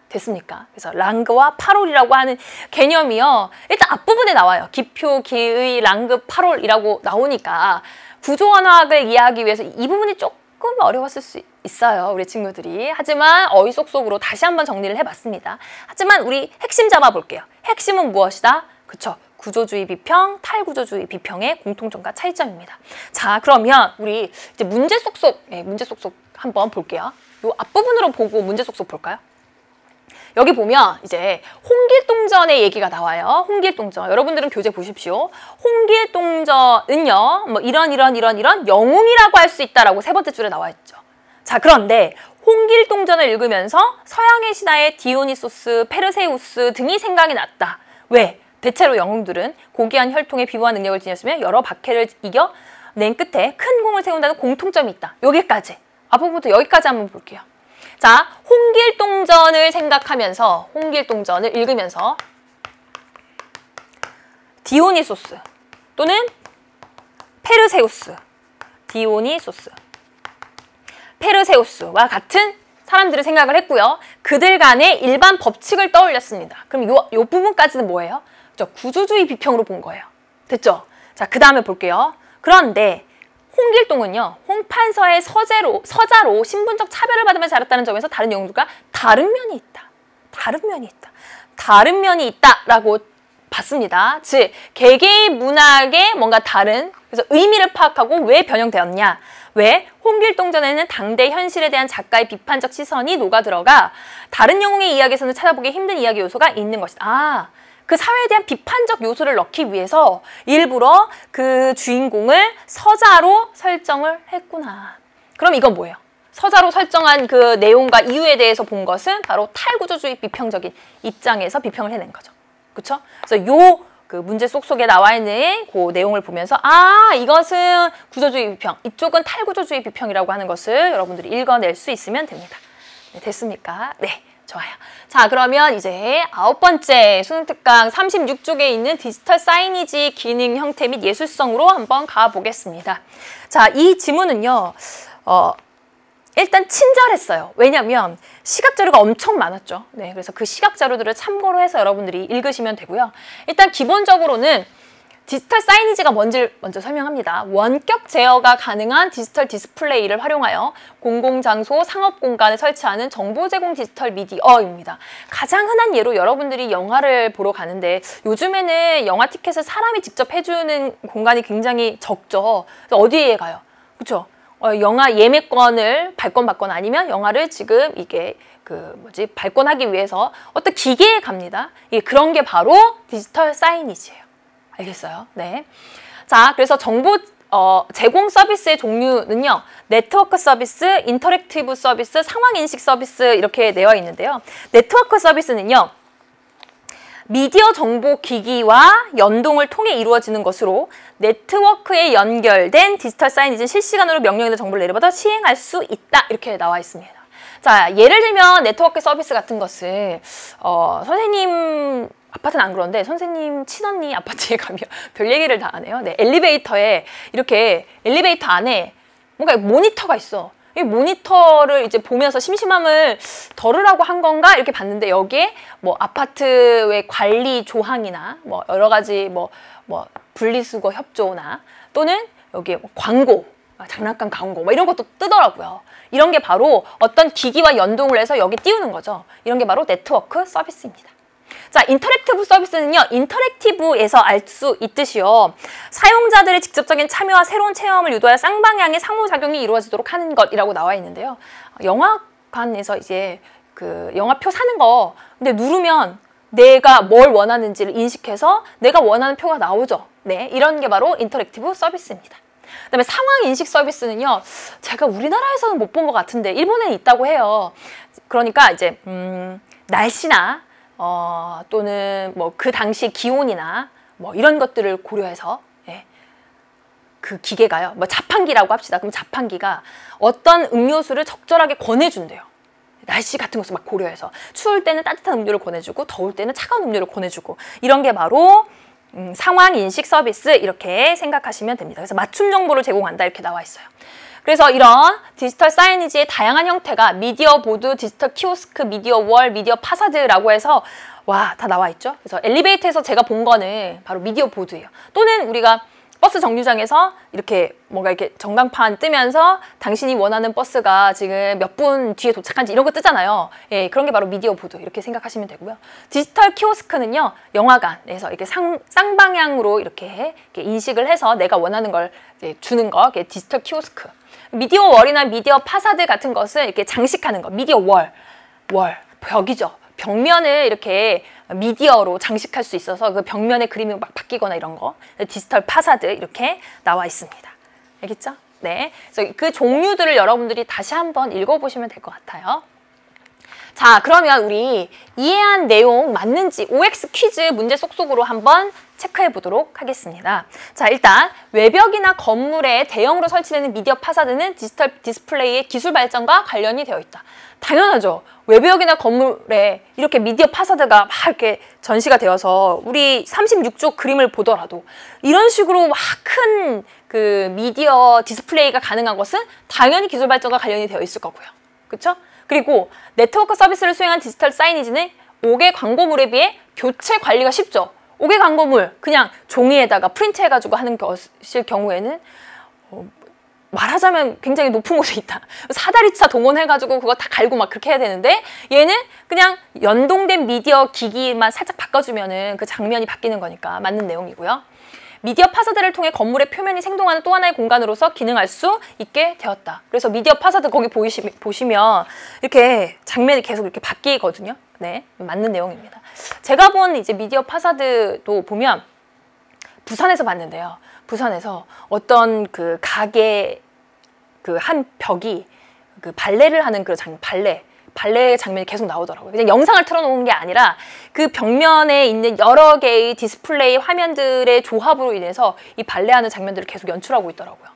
됐습니까? 그래서 랑그와 파롤이라고 하는 개념이요. 일단 앞부분에 나와요. 기표, 기의, 랑그, 파롤이라고 나오니까 구조 언어학을 이해하기 위해서 이 부분이 조금 어려웠을 수 있어요. 우리 친구들이. 하지만 어휘 속속으로 다시 한번 정리를 해봤습니다. 하지만 우리 핵심 잡아볼게요. 핵심은 무엇이다? 그쵸? 구조주의 비평, 탈구조주의 비평의 공통점과 차이점입니다. 자, 그러면 우리 이제 문제 속속 한번 볼게요. 요 앞부분으로 보고 문제 속속 볼까요? 여기 보면 이제 홍길동전의 얘기가 나와요. 홍길동전. 여러분들은 교재 보십시오. 홍길동전은요. 뭐 이런 영웅이라고 할 수 있다라고 세 번째 줄에 나와 있죠. 자, 그런데 홍길동전을 읽으면서 서양의 신화의 디오니소스, 페르세우스 등이 생각이 났다. 왜? 대체로 영웅들은 고귀한 혈통에 비부한 능력을 지녔으며 여러 박해를 이겨낸 끝에 큰 공을 세운다는 공통점이 있다. 여기까지. 앞부분부터 여기까지 한번 볼게요. 자, 홍길동전을 생각하면서 홍길동전을 읽으면서 디오니소스 또는 페르세우스, 디오니소스, 페르세우스와 같은 사람들을 생각을 했고요. 그들 간의 일반 법칙을 떠올렸습니다. 그럼 요 부분까지는 뭐예요? 구조주의 비평으로 본 거예요. 됐죠? 자, 그 다음에 볼게요. 그런데 홍길동은요, 홍판서의 서자로 신분적 차별을 받으면서 자랐다는 점에서 다른 영웅들과 다른 면이 있다. 다른 면이 있다라고 봤습니다. 즉, 개개의 문학에 뭔가 다른, 그래서 의미를 파악하고 왜 변형되었냐. 왜? 홍길동전에는 당대 현실에 대한 작가의 비판적 시선이 녹아들어가 다른 영웅의 이야기에서는 찾아보기 힘든 이야기 요소가 있는 것이다. 그 사회에 대한 비판적 요소를 넣기 위해서 일부러 그 주인공을 서자로 설정을 했구나. 그럼 이건 뭐예요? 서자로 설정한 그 내용과 이유에 대해서 본 것은 바로 탈구조주의 비평적인 입장에서 비평을 해낸 거죠. 그쵸? 그래서 그 문제 속에 나와 있는 그 내용을 보면서 이것은 구조주의 비평, 이쪽은 탈구조주의 비평이라고 하는 것을 여러분들이 읽어낼 수 있으면 됩니다. 네, 됐습니까? 네. 좋아요. 자, 그러면 이제 9번째 수능특강 36쪽에 있는 디지털 사이니지 기능 형태 및 예술성으로 한번 가보겠습니다. 자, 이 지문은요, 일단 친절했어요. 왜냐면 시각 자료가 엄청 많았죠. 네, 그래서 그 시각 자료들을 참고로 해서 여러분들이 읽으시면 되고요. 일단 기본적으로는 디지털 사이니지가 뭔지를 먼저 설명합니다. 원격 제어가 가능한 디지털 디스플레이를 활용하여 공공장소, 상업공간에 설치하는 정보 제공 디지털 미디어입니다. 가장 흔한 예로 여러분들이 영화를 보러 가는데 요즘에는 영화 티켓을 사람이 직접 해주는 공간이 굉장히 적죠. 그래서 어디에 가요? 그렇죠? 영화 예매권을 발권받거나 아니면 영화를 지금 이게 발권하기 위해서 어떤 기계에 갑니다. 그런 게 바로 디지털 사이니지예요. 알겠어요? 네. 자, 그래서 정보 제공 서비스의 종류는요. 네트워크 서비스, 인터랙티브 서비스, 상황인식 서비스 이렇게 되어 있는데요. 네트워크 서비스는요. 미디어 정보 기기와 연동을 통해 이루어지는 것으로 네트워크에 연결된 디지털 사이니지는 실시간으로 명령이나 정보를 내려받아 시행할 수 있다. 이렇게 나와 있습니다. 자, 예를 들면 네트워크 서비스 같은 것을 선생님 아파트는 안 그런데 선생님 친언니 아파트에 가면 별 얘기를 다 안 해요. 네, 엘리베이터에 이렇게 엘리베이터 안에 뭔가 모니터가 있어. 이 모니터를 이제 보면서 심심함을 덜으라고 한 건가 이렇게 봤는데 여기에 뭐 아파트의 관리 조항이나 뭐 여러 가지 뭐 분리수거 협조나 또는 여기에 뭐 광고, 장난감 광고 뭐 이런 것도 뜨더라고요. 이런 게 바로 어떤 기기와 연동을 해서 여기 띄우는 거죠. 이런 게 바로 네트워크 서비스입니다. 자, 인터랙티브 서비스는요. 인터랙티브에서 알 수 있듯이요. 사용자들의 직접적인 참여와 새로운 체험을 유도하여 쌍방향의 상호작용이 이루어지도록 하는 것이라고 나와 있는데요. 영화관에서 이제 그 영화표 사는 거 근데 누르면 내가 뭘 원하는지를 인식해서 내가 원하는 표가 나오죠. 네, 이런 게 바로 인터랙티브 서비스입니다. 그다음에 상황인식 서비스는요. 제가 우리나라에서는 못 본 것 같은데 일본에는 있다고 해요. 그러니까 이제 날씨나 또는 뭐 그 당시 기온이나 뭐 이런 것들을 고려해서 그 기계가요. 뭐 자판기라고 합시다. 그럼 자판기가 어떤 음료수를 적절하게 권해준대요. 날씨 같은 것을 막 고려해서 추울 때는 따뜻한 음료를 권해주고 더울 때는 차가운 음료를 권해주고 이런 게 바로 상황인식 서비스 이렇게 생각하시면 됩니다. 그래서 맞춤 정보를 제공한다 이렇게 나와 있어요. 그래서 이런 디지털 사이니지의 다양한 형태가 미디어 보드, 디지털 키오스크, 미디어 월, 미디어 파사드라고 해서 와, 다 나와 있죠. 그래서 엘리베이터에서 제가 본 거는 바로 미디어 보드예요. 또는 우리가 버스 정류장에서 이렇게 뭔가 이렇게 전광판 뜨면서 당신이 원하는 버스가 지금 몇 분 뒤에 도착한지 이런 거 뜨잖아요. 예, 그런 게 바로 미디어 보드 이렇게 생각하시면 되고요. 디지털 키오스크는요, 영화관에서 이렇게 쌍방향으로 이렇게 인식을 해서 내가 원하는 걸 주는 거, 디지털 키오스크. 미디어 월이나 미디어 파사드 같은 것은 이렇게 장식하는 거, 미디어 월, 벽이죠. 벽면을 이렇게 미디어로 장식할 수 있어서 그 벽면에 그림이 막 바뀌거나 이런 거 디지털 파사드 이렇게 나와 있습니다. 알겠죠? 네. 그래서 그 종류들을 여러분들이 다시 한번 읽어보시면 될 것 같아요. 자, 그러면 우리 이해한 내용 맞는지 OX 퀴즈 문제 쏙쏙으로 한번 체크해 보도록 하겠습니다. 자, 일단 외벽이나 건물에 대형으로 설치되는 미디어 파사드는 디지털 디스플레이의 기술 발전과 관련이 되어 있다. 당연하죠. 외벽이나 건물에 이렇게 미디어 파사드가 막 이렇게 전시가 되어서 우리 36조 그림을 보더라도 이런 식으로 막 큰 그 미디어 디스플레이가 가능한 것은 당연히 기술 발전과 관련이 되어 있을 거고요. 그렇죠? 그리고 네트워크 서비스를 수행한 디지털 사이니지는 5개 광고물에 비해 교체 관리가 쉽죠. 5개 광고물 그냥 종이에다가 프린트해가지고 하는 것일 경우에는 말하자면 굉장히 높은 곳에 있다. 사다리차 동원해가지고 그거 다 갈고 막 그렇게 해야 되는데 얘는 그냥 연동된 미디어 기기만 살짝 바꿔주면은 그 장면이 바뀌는 거니까 맞는 내용이고요. 미디어 파사드를 통해 건물의 표면이 생동하는 또 하나의 공간으로서 기능할 수 있게 되었다. 그래서 미디어 파사드 거기 보시면 이렇게 장면이 계속 이렇게 바뀌거든요. 네, 맞는 내용입니다. 제가 본 이제 미디어 파사드도 보면 부산에서 봤는데요. 부산에서 어떤 그 가게 그 한 벽이 그 발레를 하는 그 발레 장면이 계속 나오더라고요. 그냥 영상을 틀어놓은 게 아니라 그 벽면에 있는 여러 개의 디스플레이 화면들의 조합으로 인해서 이 발레하는 장면들을 계속 연출하고 있더라고요.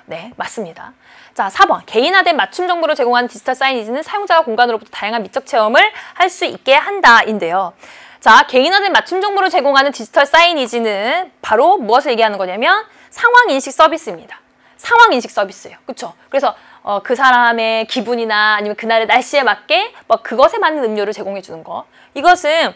네, 맞습니다. 자, 4번. 개인화된 맞춤 정보를 제공하는 디지털 사이니지는 사용자가 공간으로부터 다양한 미적 체험을 할 수 있게 한다인데요. 자, 개인화된 맞춤 정보를 제공하는 디지털 사이니지는 바로 무엇을 얘기하는 거냐면 상황인식 서비스입니다. 상황인식 서비스예요. 그렇죠? 그래서 그 사람의 기분이나 아니면 그날의 날씨에 맞게 뭐 그것에 맞는 음료를 제공해 주는 거. 이것은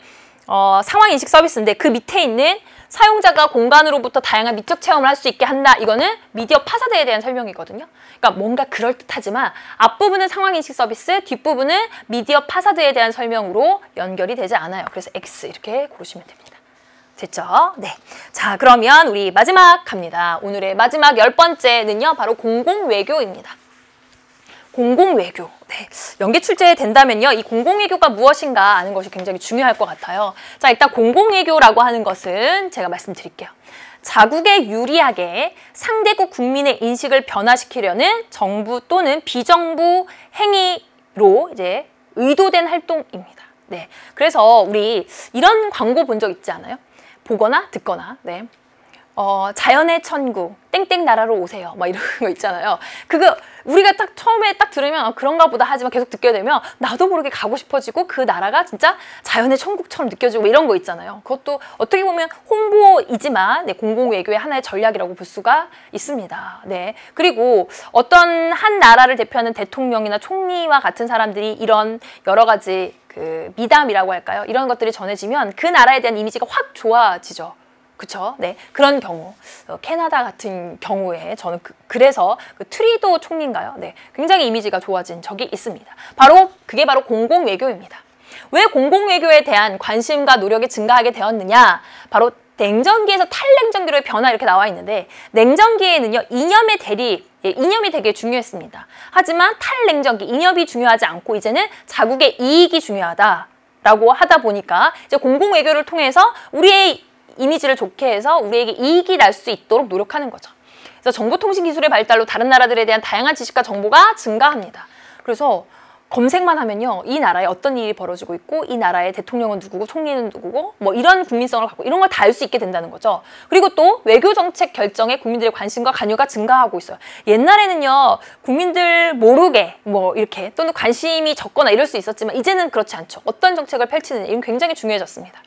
상황인식 서비스인데 그 밑에 있는 사용자가 공간으로부터 다양한 미적 체험을 할 수 있게 한다. 이거는 미디어 파사드에 대한 설명이거든요. 그러니까 뭔가 그럴듯하지만 앞부분은 상황인식 서비스, 뒷부분은 미디어 파사드에 대한 설명으로 연결이 되지 않아요. 그래서 X 이렇게 고르시면 됩니다. 됐죠? 네. 자, 그러면 우리 마지막 갑니다. 오늘의 마지막 10번째는요. 바로 공공외교입니다. 공공외교. 네. 연계 출제된다면요. 이 공공외교가 무엇인가 아는 것이 굉장히 중요할 것 같아요. 자, 일단 공공외교라고 하는 것은 제가 말씀드릴게요. 자국에 유리하게 상대국 국민의 인식을 변화시키려는 정부 또는 비정부 행위로 이제 의도된 활동입니다. 네. 그래서 우리 이런 광고 본 적 있지 않아요? 보거나 듣거나. 네. 자연의 천국, 땡땡 나라로 오세요. 막 이런 거 있잖아요. 그거 우리가 딱 처음에 딱 들으면 그런가 보다 하지만 계속 듣게 되면 나도 모르게 가고 싶어지고 그 나라가 진짜 자연의 천국처럼 느껴지고 이런 거 있잖아요. 그것도 어떻게 보면 홍보이지만 네, 공공외교의 하나의 전략이라고 볼 수가 있습니다. 네. 그리고 어떤 한 나라를 대표하는 대통령이나 총리와 같은 사람들이 이런 여러 가지 그 미담이라고 할까요? 이런 것들이 전해지면 그 나라에 대한 이미지가 확 좋아지죠. 그쵸? 네. 그런 경우. 캐나다 같은 경우에 저는 그래서 그 트리도 총리인가요? 네. 굉장히 이미지가 좋아진 적이 있습니다. 그게 바로 공공외교입니다. 왜 공공외교에 대한 관심과 노력이 증가하게 되었느냐? 바로 냉전기에서 탈냉전기로의 변화 이렇게 나와 있는데 냉전기에는요. 이념의 대립, 이념이 되게 중요했습니다. 하지만 탈냉전기, 이념이 중요하지 않고 이제는 자국의 이익이 중요하다라고 하다 보니까 이제 공공외교를 통해서 우리의 이미지를 좋게 해서 우리에게 이익이 날 수 있도록 노력하는 거죠. 그래서 정보통신기술의 발달로 다른 나라들에 대한 다양한 지식과 정보가 증가합니다. 그래서 검색만 하면요. 이 나라에 어떤 일이 벌어지고 있고 이 나라의 대통령은 누구고 총리는 누구고 뭐 이런 국민성을 갖고 이런 걸 다 알 수 있게 된다는 거죠. 그리고 또 외교정책 결정에 국민들의 관심과 관여가 증가하고 있어요. 옛날에는요. 국민들 모르게 뭐 이렇게 또는 관심이 적거나 이럴 수 있었지만 이제는 그렇지 않죠. 어떤 정책을 펼치느냐 이건 굉장히 중요해졌습니다.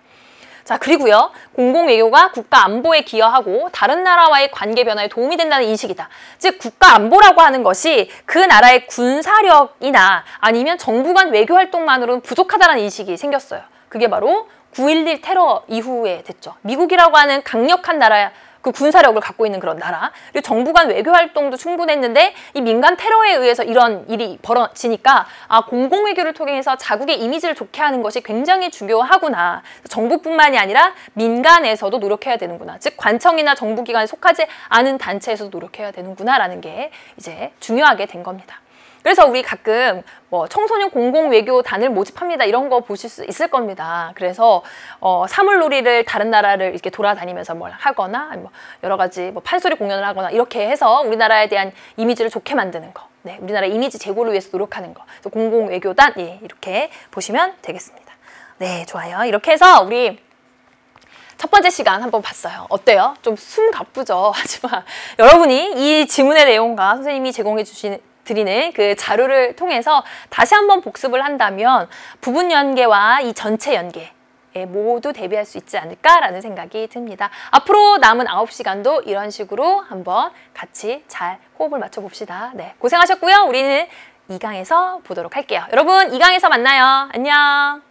자, 그리고요. 공공외교가 국가 안보에 기여하고 다른 나라와의 관계 변화에 도움이 된다는 인식이다. 즉 국가 안보라고 하는 것이 그 나라의 군사력이나 아니면 정부 간 외교 활동만으로는 부족하다는 인식이 생겼어요. 그게 바로 9.11 테러 이후에 됐죠. 미국이라고 하는 강력한 나라, 그 군사력을 갖고 있는 그런 나라, 그리고 정부 간 외교 활동도 충분했는데 이 민간 테러에 의해서 이런 일이 벌어지니까 공공외교를 통해서 자국의 이미지를 좋게 하는 것이 굉장히 중요하구나. 정부뿐만이 아니라 민간에서도 노력해야 되는구나. 즉 관청이나 정부기관에 속하지 않은 단체에서도 노력해야 되는구나라는 게 이제 중요하게 된 겁니다. 그래서 우리 가끔 뭐 청소년 공공외교단을 모집합니다. 이런 거 보실 수 있을 겁니다. 그래서 사물놀이를 다른 나라를 이렇게 돌아다니면서 뭘 하거나 뭐 여러 가지 뭐 판소리 공연을 하거나 이렇게 해서 우리나라에 대한 이미지를 좋게 만드는 거. 네, 우리나라 이미지 제고를 위해서 노력하는 거. 그래서 공공외교단 이렇게 보시면 되겠습니다. 네, 좋아요. 이렇게 해서 우리 첫 번째 시간 한번 봤어요. 어때요? 좀 숨 가쁘죠? 하지만 여러분이 이 지문의 내용과 선생님이 제공해 드리는 그 자료를 통해서 다시 한번 복습을 한다면 부분 연계와 이 전체 연계 모두 대비할 수 있지 않을까라는 생각이 듭니다. 앞으로 남은 9시간도 이런 식으로 한번 같이 잘 호흡을 맞춰봅시다. 네, 고생하셨고요. 우리는 2강에서 보도록 할게요. 여러분 2강에서 만나요. 안녕.